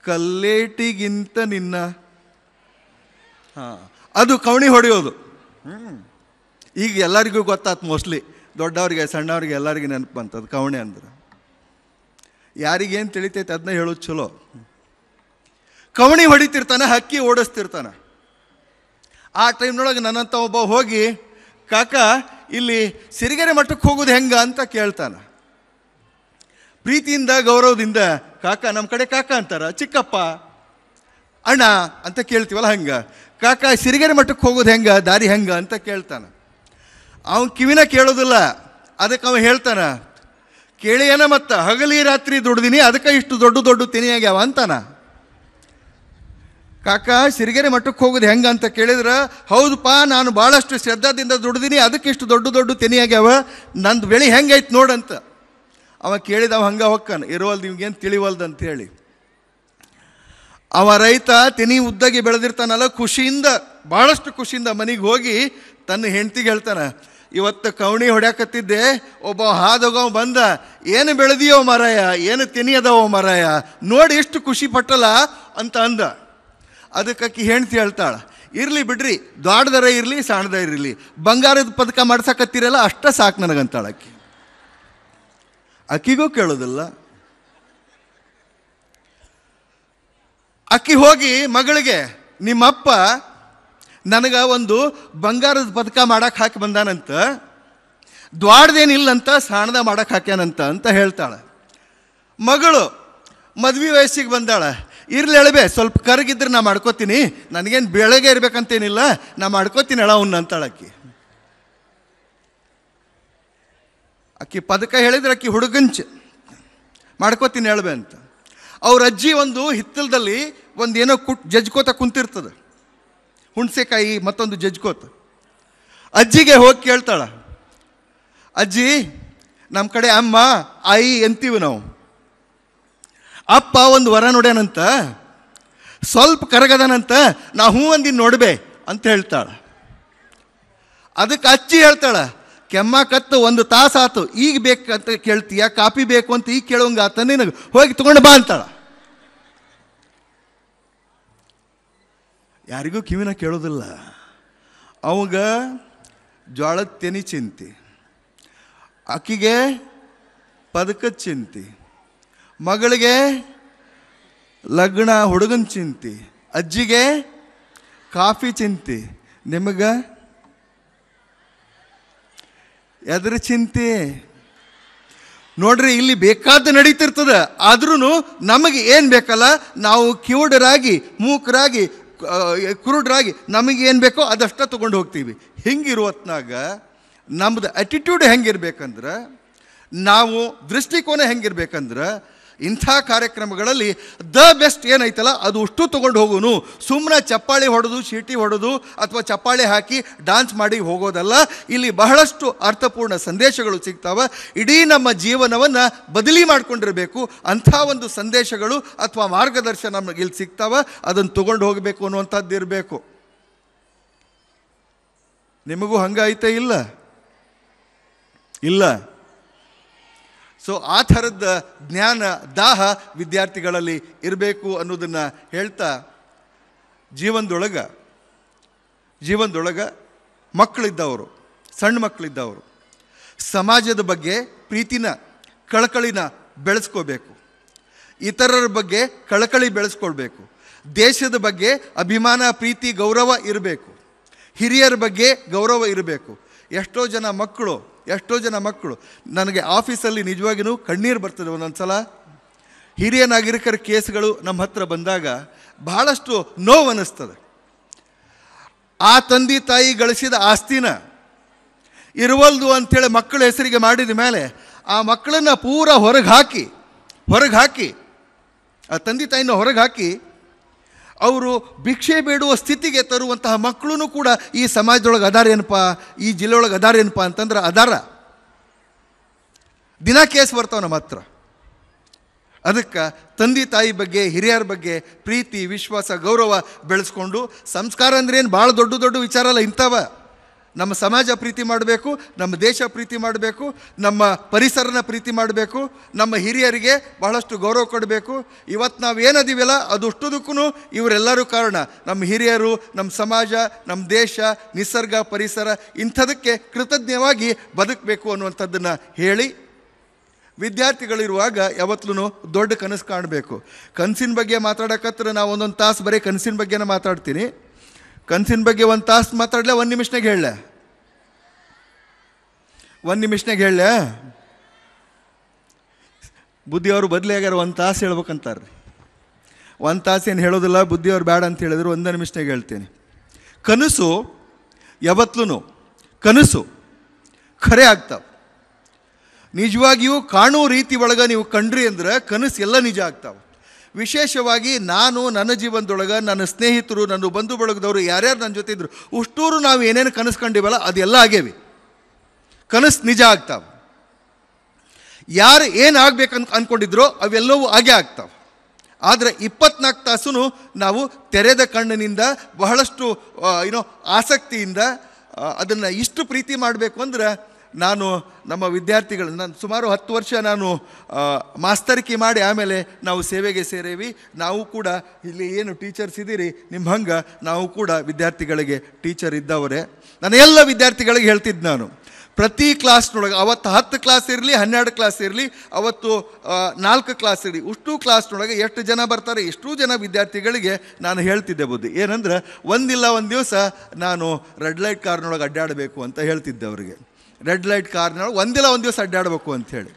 ಕಲ್ಲೇಟಿಗಿಂತ ನಿನ್ನ, ಹಾಂ, ಅದು ಕವಣಿ ಹೊಡೆಯೋದು. ಈಗ ಎಲ್ಲರಿಗೂ ಗೊತ್ತಾಯ್ತು, ಮೋಸ್ಟ್ಲಿ ದೊಡ್ಡವ್ರಿಗೆ ಸಣ್ಣವ್ರಿಗೆ ಎಲ್ಲರಿಗೆ ನೆನಪು ಬಂತದ್ದು ಕವಣೆ ಅಂದ್ರೆ. ಯಾರಿಗೇನು ತಿಳಿತೈತೆ ಅದನ್ನ ಹೇಳೋದು ಚಲೋ. ಕವಣಿ ಹೊಡಿತಿರ್ತಾನೆ, ಹಕ್ಕಿ ಓಡಿಸ್ತಿರ್ತಾನೆ. ಆ ಟೈಮ್ನೊಳಗೆ ನನ್ನಂತ ಒಬ್ಬ ಹೋಗಿ, ಕಾಕ ಇಲ್ಲಿ ಸಿರಿಗೆರೆ ಮಠಕ್ಕೆ ಹೋಗೋದು ಹೆಂಗ ಅಂತ ಕೇಳ್ತಾನೆ. ಪ್ರೀತಿಯಿಂದ ಗೌರವದಿಂದ, ಕಾಕ, ನಮ್ಮ ಕಡೆ ಕಾಕ ಅಂತಾರ, ಚಿಕ್ಕಪ್ಪ, ಅಣ್ಣ ಅಂತ ಕೇಳ್ತೀವಲ್ಲ ಹಂಗ. ಕಾಕ ಸಿರಿಗೆರೆ ಮಠಕ್ಕೆ ಹೋಗೋದು ಹೆಂಗ, ದಾರಿ ಹೆಂಗ ಅಂತ ಕೇಳ್ತಾನೆ. ಅವನು ಕಿವಿನ ಕೇಳೋದಿಲ್ಲ. ಅದಕ್ಕೆ ಅವನು ಹೇಳ್ತಾನೆ, ಕೇಳಿ ಏನ ಮತ್ತ ಹಗಲಿ ರಾತ್ರಿ ದುಡ್ದಿನಿ, ಅದಕ್ಕೆ ಇಷ್ಟು ದೊಡ್ಡ ದೊಡ್ಡ ತೆನಿಯಾಗ್ಯಾವ ಅಂತಾನ. ಕಾಕ ಸಿರಿಗೆರೆ ಮಠಕ್ಕೆ ಹೋಗೋದು ಹೆಂಗ ಅಂತ ಕೇಳಿದ್ರೆ, ಹೌದಪ್ಪ, ನಾನು ಭಾಳಷ್ಟು ಶ್ರದ್ಧಾದಿಂದ ದುಡ್ದಿನಿ, ಅದಕ್ಕೆ ಇಷ್ಟು ದೊಡ್ಡ ದೊಡ್ಡ ತೆನಿಯಾಗ್ಯಾವ, ನಂದು ಬೆಳೆ ಹೆಂಗೈತೆ ನೋಡಂತ. ಅವ ಕೇಳಿದವ ಹಂಗೆ ಹೊಕ್ಕಾನ, ಇರುವಲ್ದು ನಿಮ್ಗೇನು ತಿಳಿವಲ್ದು ಅಂತೇಳಿ. ಅವ ರೈತ ತೆನಿ ಉದ್ದಾಗಿ ಬೆಳೆದಿರ್ತಾನಲ್ಲ, ಖುಷಿಯಿಂದ, ಭಾಳಷ್ಟು ಖುಷಿಯಿಂದ ಮನೆಗೆ ಹೋಗಿ ತನ್ನ ಹೆಂಡ್ತಿಗೆ ಹೇಳ್ತಾನೆ, ಇವತ್ತು ಕವಣಿ ಹೊಡ್ಯಾಕತ್ತಿದ್ದೆ, ಒಬ್ಬ ಹಾದೋಗವ ಬಂದ, ಏನು ಬೆಳೆದಿಯೋ ಮರಾಯ, ಏನು ತೆನಿ ಅದಾವೋ ಮರಾಯ, ನೋಡಿ ಎಷ್ಟು ಖುಷಿ ಪಟ್ಟಲ್ಲ ಅಂತ ಅಂದ. ಅದಕ್ಕೆ ಹೆಂಡ್ತಿ ಹೇಳ್ತಾಳೆ, ಇರಲಿ ಬಿಡ್ರಿ, ದೊಡ್ಡದರ ಇರಲಿ ಸಣ್ಣದ ಇರಲಿ, ಬಂಗಾರದ ಪದಕ ಮಾಡ್ಸಕತ್ತೀರಲ್ಲ ಅಷ್ಟ ಸಾಕು ನನಗಂತಾಳೆ. ಅಕ್ಕಿಗೂ ಕೇಳೋದಿಲ್ಲ. ಅಕ್ಕಿ ಹೋಗಿ ಮಗಳಿಗೆ, ನಿಮ್ಮಪ್ಪ ನನಗೆ ಒಂದು ಬಂಗಾರದ ಪದಕ ಮಾಡಕ್ಕೆ ಹಾಕಿ ಬಂದಾನಂತ, ದ್ವಾಡ್ದೇನಿಲ್ಲಂತ ಸಾಣದ ಮಾಡಕ್ಕೆ ಹಾಕ್ಯಾನಂತ ಅಂತ ಹೇಳ್ತಾಳೆ. ಮಗಳು ಮದ್ವೆ ವಯಸ್ಸಿಗೆ ಬಂದಾಳೆ, ಇರ್ಲಿ ಎಳಬೆ, ಸ್ವಲ್ಪ ಕರಗಿದ್ರೆ ನಾ ಮಾಡ್ಕೋತೀನಿ, ನನಗೇನು ಬೆಳಗ್ಗೆ ಇರ್ಬೇಕಂತೇನಿಲ್ಲ, ನಾ ಮಾಡ್ಕೋತೀನಿ ಎಳ ಅವನ್ನ ಅಂತಾಳೆ ಅಕ್ಕಿ. ಅಕ್ಕಿ ಪದಕ ಹೇಳಿದ್ರೆ ಅಕ್ಕಿ ಹುಡುಗಂಚ, ಮಾಡ್ಕೋತೀನಿ ಎಳಬೆ ಅಂತ. ಅವ್ರ ಅಜ್ಜಿ ಒಂದು ಹಿತ್ತಲದಲ್ಲಿ ಒಂದೇನೋ ಜಜ್ಕೋತ ಕುಂತಿರ್ತದೆ, ಹುಣಸೆಕಾಯಿ ಮತ್ತೊಂದು ಜಜ್ಕೋತ. ಅಜ್ಜಿಗೆ ಹೋಗಿ ಕೇಳ್ತಾಳ, ಅಜ್ಜಿ ನಮ್ಮ ಕಡೆ ಅಮ್ಮ ಆಯಿ ಅಂತೀವಿ ನಾವು, ಅಪ್ಪ ಒಂದು ವರ ನೋಡ್ಯಾನಂತ, ಸ್ವಲ್ಪ ಕರಗದನಂತ, ನಾ ಹೂ ಅಂದಿನ ನೋಡ್ಬೇ ಅಂತ ಹೇಳ್ತಾಳ. ಅದಕ್ಕೆ ಅಜ್ಜಿ ಹೇಳ್ತಾಳ, ಕೆಮ್ಮ ಕತ್ತು 1 ತಾಸು ಆತು, ಈಗ ಬೇಕಂತ ಕೇಳ್ತೀಯ, ಕಾಪಿ ಬೇಕು ಅಂತ ಈಗ ಕೇಳೋಂಗ ಆತ ನಿನಗೆ, ಹೋಗಿ ತೊಗೊಂಡು ಬಾ ಅಂತಾಳ. ಯಾರಿಗೂ ಕಿವಿನ ಕೇಳೋದಿಲ್ಲ. ಅವಾಗ ಜೋಳದ ತೆನಿ ಚಿಂತಿ, ಅಕ್ಕಿಗೆ ಪದಕದ ಚಿಂತಿ, ಮಗಳಿಗೆ ಲಗ್ನ ಹುಡುಗನ ಚಿಂತಿ, ಅಜ್ಜಿಗೆ ಕಾಫಿ ಚಿಂತಿ, ನಿಮಗೆ ಎದ್ರ ಚಿಂತೆ? ನೋಡ್ರಿ, ಇಲ್ಲಿ ಬೇಕಾದ ನಡೀತಿರ್ತದೆ, ಆದ್ರೂ ನಮಗೆ ಏನು ಬೇಕಲ್ಲ, ನಾವು ಕಿವುಡರಾಗಿ, ಮೂಕರಾಗಿ, ಕುರುಡರಾಗಿ ನಮಗೇನು ಬೇಕೋ ಅದಷ್ಟ ತೊಗೊಂಡು ಹೋಗ್ತೀವಿ. ಹಿಂಗಿರುವತ್ನಾಗ ನಮ್ಮದು ಆ್ಯಟಿಟ್ಯೂಡ್ ಹೆಂಗಿರ್ಬೇಕಂದ್ರೆ, ನಾವು ದೃಷ್ಟಿಕೋನ ಹೆಂಗಿರ್ಬೇಕಂದ್ರೆ, ಇಂಥ ಕಾರ್ಯಕ್ರಮಗಳಲ್ಲಿ ದ ಬೆಸ್ಟ್ ಏನೈತಲ್ಲ ಅದು ಅಷ್ಟು ತೊಗೊಂಡು ಹೋಗೋನು. ಸುಮ್ಮನೆ ಚಪ್ಪಾಳಿ ಹೊಡೆದು, ಶೀಟಿ ಹೊಡೆದು ಅಥವಾ ಚಪ್ಪಾಳಿ ಹಾಕಿ ಡ್ಯಾನ್ಸ್ ಮಾಡಿ ಹೋಗೋದಲ್ಲ. ಇಲ್ಲಿ ಬಹಳಷ್ಟು ಅರ್ಥಪೂರ್ಣ ಸಂದೇಶಗಳು ಸಿಗ್ತಾವೆ. ಇಡೀ ನಮ್ಮ ಜೀವನವನ್ನು ಬದಲಿ ಮಾಡ್ಕೊಂಡಿರಬೇಕು ಅಂಥ ಒಂದು ಸಂದೇಶಗಳು ಅಥವಾ ಮಾರ್ಗದರ್ಶನ ನಮಗೆ ಇಲ್ಲಿ ಸಿಗ್ತಾವೆ. ಅದನ್ನು ತೊಗೊಂಡು ಹೋಗಬೇಕು ಅನ್ನುವಂಥದ್ದು ಇರಬೇಕು. ನಿಮಗೂ ಹಂಗೈತೆ? ಇಲ್ಲ. ಸೊ ಆ ಥರದ ಜ್ಞಾನ ದಾಹ ವಿದ್ಯಾರ್ಥಿಗಳಲ್ಲಿ ಇರಬೇಕು ಅನ್ನೋದನ್ನು ಹೇಳ್ತಾ, ಜೀವನದೊಳಗೆ ಮಕ್ಕಳಿದ್ದವರು, ಸಣ್ಣ ಮಕ್ಕಳಿದ್ದವರು ಸಮಾಜದ ಬಗ್ಗೆ ಪ್ರೀತಿನ, ಕಳಕಳಿನ ಬೆಳೆಸ್ಕೋಬೇಕು. ಇತರರ ಬಗ್ಗೆ ಕಳಕಳಿ ಬೆಳೆಸ್ಕೊಳ್ಬೇಕು. ದೇಶದ ಬಗ್ಗೆ ಅಭಿಮಾನ, ಪ್ರೀತಿ, ಗೌರವ ಇರಬೇಕು. ಹಿರಿಯರ ಬಗ್ಗೆ ಗೌರವ ಇರಬೇಕು. ಎಷ್ಟೋ ಜನ ಮಕ್ಕಳು ಎಷ್ಟೋ ಜನ ಮಕ್ಕಳು, ನನಗೆ ಆಫೀಸಲ್ಲಿ ನಿಜವಾಗಿಯೂ ಕಣ್ಣೀರು ಬರ್ತದೆ ಒಂದೊಂದು ಸಲ. ಹಿರಿಯ ನಾಗರಿಕರ ಕೇಸ್ಗಳು ನಮ್ಮ ಹತ್ರ ಬಂದಾಗ ಬಹಳಷ್ಟು ನೋವು ಅನ್ನಿಸ್ತದೆ. ಆ ತಂದೆ ತಾಯಿ ಗಳಿಸಿದ ಆಸ್ತಿನ ಇರುವಲ್ದು ಅಂಥೇಳಿ ಮಕ್ಕಳ ಹೆಸರಿಗೆ ಮಾಡಿದ ಮೇಲೆ ಆ ಮಕ್ಕಳನ್ನು ಪೂರ ಹೊರಗೆ ಹಾಕಿ ಆ ತಂದೆ ತಾಯಿನ ಹೊರಗೆ ಹಾಕಿ ಅವರು ಭಿಕ್ಷೆ ಬೇಡುವ ಸ್ಥಿತಿಗೆ ತರುವಂತಹ ಮಕ್ಕಳು ಕೂಡ ಈ ಸಮಾಜದೊಳಗೆ ಅದಾರೇನಪ್ಪ, ಈ ಜಿಲ್ಲೆಯೊಳಗೆ ಅದಾರೇನಪ್ಪ ಅಂತಂದ್ರೆ ಅದಾರ. ದಿನ ಕೇಸ್ ಬರ್ತಾವೆ ನಮ್ಮ ಹತ್ರ. ಅದಕ್ಕೆ ತಂದೆ ತಾಯಿ ಬಗ್ಗೆ, ಹಿರಿಯರ ಬಗ್ಗೆ ಪ್ರೀತಿ, ವಿಶ್ವಾಸ, ಗೌರವ ಬೆಳೆಸ್ಕೊಂಡು, ಸಂಸ್ಕಾರ ಅಂದ್ರೆ ಏನು ಭಾಳ ದೊಡ್ಡ ದೊಡ್ಡ ವಿಚಾರ ಅಲ್ಲ ಇಂಥವ. ನಮ್ಮ ಸಮಾಜ ಪ್ರೀತಿ ಮಾಡಬೇಕು, ನಮ್ಮ ದೇಶ ಪ್ರೀತಿ ಮಾಡಬೇಕು, ನಮ್ಮ ಪರಿಸರನ ಪ್ರೀತಿ ಮಾಡಬೇಕು, ನಮ್ಮ ಹಿರಿಯರಿಗೆ ಬಹಳಷ್ಟು ಗೌರವ ಕೊಡಬೇಕು. ಇವತ್ತು ನಾವು ಏನದಿವಲ್ಲ ಅದಷ್ಟುದಕ್ಕೂ ಇವರೆಲ್ಲರೂ ಕಾರಣ. ನಮ್ಮ ಹಿರಿಯರು, ನಮ್ಮ ಸಮಾಜ, ನಮ್ಮ ದೇಶ, ನಿಸರ್ಗ, ಪರಿಸರ ಇಂಥದಕ್ಕೆ ಕೃತಜ್ಞವಾಗಿ ಬದುಕಬೇಕು ಅನ್ನುವಂಥದ್ದನ್ನು ಹೇಳಿ, ವಿದ್ಯಾರ್ಥಿಗಳಿರುವಾಗ ಯಾವತ್ತೂ ದೊಡ್ಡ ಕನಸು ಕಾಣಬೇಕು. ಕನಸಿನ ಬಗ್ಗೆ ಮಾತಾಡಕತ್ರ ನಾವು ಒಂದೊಂದು ತಾಸು ಬರೀ ಕನಸಿನ ಬಗ್ಗೆನೇ ಮಾತಾಡ್ತೀನಿ. ಕನಸಿನ ಬಗ್ಗೆ ಒಂದು ತಾಸು ಮಾತಾಡಲೇ, ಒಂದು ನಿಮಿಷನಾಗ ಹೇಳಲೆ ಬುದ್ಧಿಯವರು ಬದಲೇ ಆಗ್ಯಾರ, ಒಂದು ತಾಸು ಹೇಳ್ಬೇಕಂತಾರೆ. ಒಂದು ತಾಸು ಏನು ಹೇಳೋದಿಲ್ಲ, ಬುದ್ಧಿಯವ್ರು ಬೇಡ ಅಂತ ಹೇಳಿದ್ರು, ಒಂದು ನಿಮಿಷನಾಗ ಹೇಳ್ತೀನಿ. ಕನಸು ಯಾವತ್ತೂ ಕನಸು ಖರೆ ಆಗ್ತಾವೆ. ನಿಜವಾಗಿಯೂ ಕಾಣೋ ರೀತಿ ಒಳಗೆ ನೀವು ಕಂಡ್ರಿ ಅಂದ್ರೆ ಕನಸು ಎಲ್ಲ ನಿಜ ಆಗ್ತಾವೆ. ವಿಶೇಷವಾಗಿ ನಾನು ನನ್ನ ಜೀವನದೊಳಗೆ, ನನ್ನ ಸ್ನೇಹಿತರು, ನನ್ನ ಬಂಧು ಬಳಗದವರು ಯಾರ್ಯಾರು ನನ್ನ ಜೊತೆ ಇದ್ರು ಅಷ್ಟೂರು ನಾವು ಏನೇನು ಕನಸು ಕಂಡಿವಲ್ಲ ಅದೆಲ್ಲ ಆಗೇವಿ. ಕನಸು ನಿಜ ಆಗ್ತಾವೆ. ಯಾರು ಏನು ಆಗ್ಬೇಕಂತ ಅಂದ್ಕೊಂಡಿದ್ರೋ ಅವೆಲ್ಲವೂ ಆಗೇ ಆಗ್ತಾವೆ. ಆದರೆ 24 ತಾಸು ನಾವು ತೆರೆದ ಕಣ್ಣಿನಿಂದ ಬಹಳಷ್ಟು ಆಸಕ್ತಿಯಿಂದ ಅದನ್ನು ಇಷ್ಟು ಪ್ರೀತಿ ಮಾಡಬೇಕು ಅಂದ್ರೆ, ನಾನು ನಮ್ಮ ವಿದ್ಯಾರ್ಥಿಗಳು, ನಾನು ಸುಮಾರು 10 ವರ್ಷ ನಾನು ಮಾಸ್ತರಿಕೆ ಮಾಡಿ ಆಮೇಲೆ ನಾವು ಸೇವೆಗೆ ಸೇರೇವಿ. ನಾವು ಕೂಡ ಇಲ್ಲಿ ಏನು ಟೀಚರ್ಸ್ ಇದ್ದೀರಿ ನಿಮ್ಮ ಹಂಗೆ ನಾವು ಕೂಡ ವಿದ್ಯಾರ್ಥಿಗಳಿಗೆ ಟೀಚರ್ ಇದ್ದವರೇ. ನಾನು ಎಲ್ಲ ವಿದ್ಯಾರ್ಥಿಗಳಿಗೆ ಹೇಳ್ತಿದ್ದು, ನಾನು ಪ್ರತಿ ಕ್ಲಾಸ್ನೊಳಗೆ ಅವತ್ತು 10 ಕ್ಲಾಸ್ ಇರಲಿ, 12 ಕ್ಲಾಸ್ ಇರಲಿ, ಅವತ್ತು 4 ಕ್ಲಾಸ್ ಇರಲಿ, ಅಷ್ಟು ಕ್ಲಾಸ್ನೊಳಗೆ ಎಷ್ಟು ಜನ ಬರ್ತಾರೆ ಎಷ್ಟು ಜನ ವಿದ್ಯಾರ್ಥಿಗಳಿಗೆ ನಾನು ಹೇಳ್ತಿದ್ದೆ ಬುದ್ಧಿ ಏನಂದ್ರೆ, ಒಂದಿಲ್ಲ ಒಂದು ದಿವಸ ನಾನು ರೆಡ್ ಲೈಟ್ ಕಾರ್ನೊಳಗೆ ಅಡ್ಡಾಡಬೇಕು ಅಂತ ಹೇಳ್ತಿದ್ದೆ ಅವರಿಗೆ. ರೆಡ್ ಲೈಟ್ ಕಾರ್ನೊಳಗೆ ಒಂದಿಲ್ಲ ಒಂದು ದಿವಸ ಅಡ್ಡಾಡಬೇಕು ಅಂಥೇಳಿ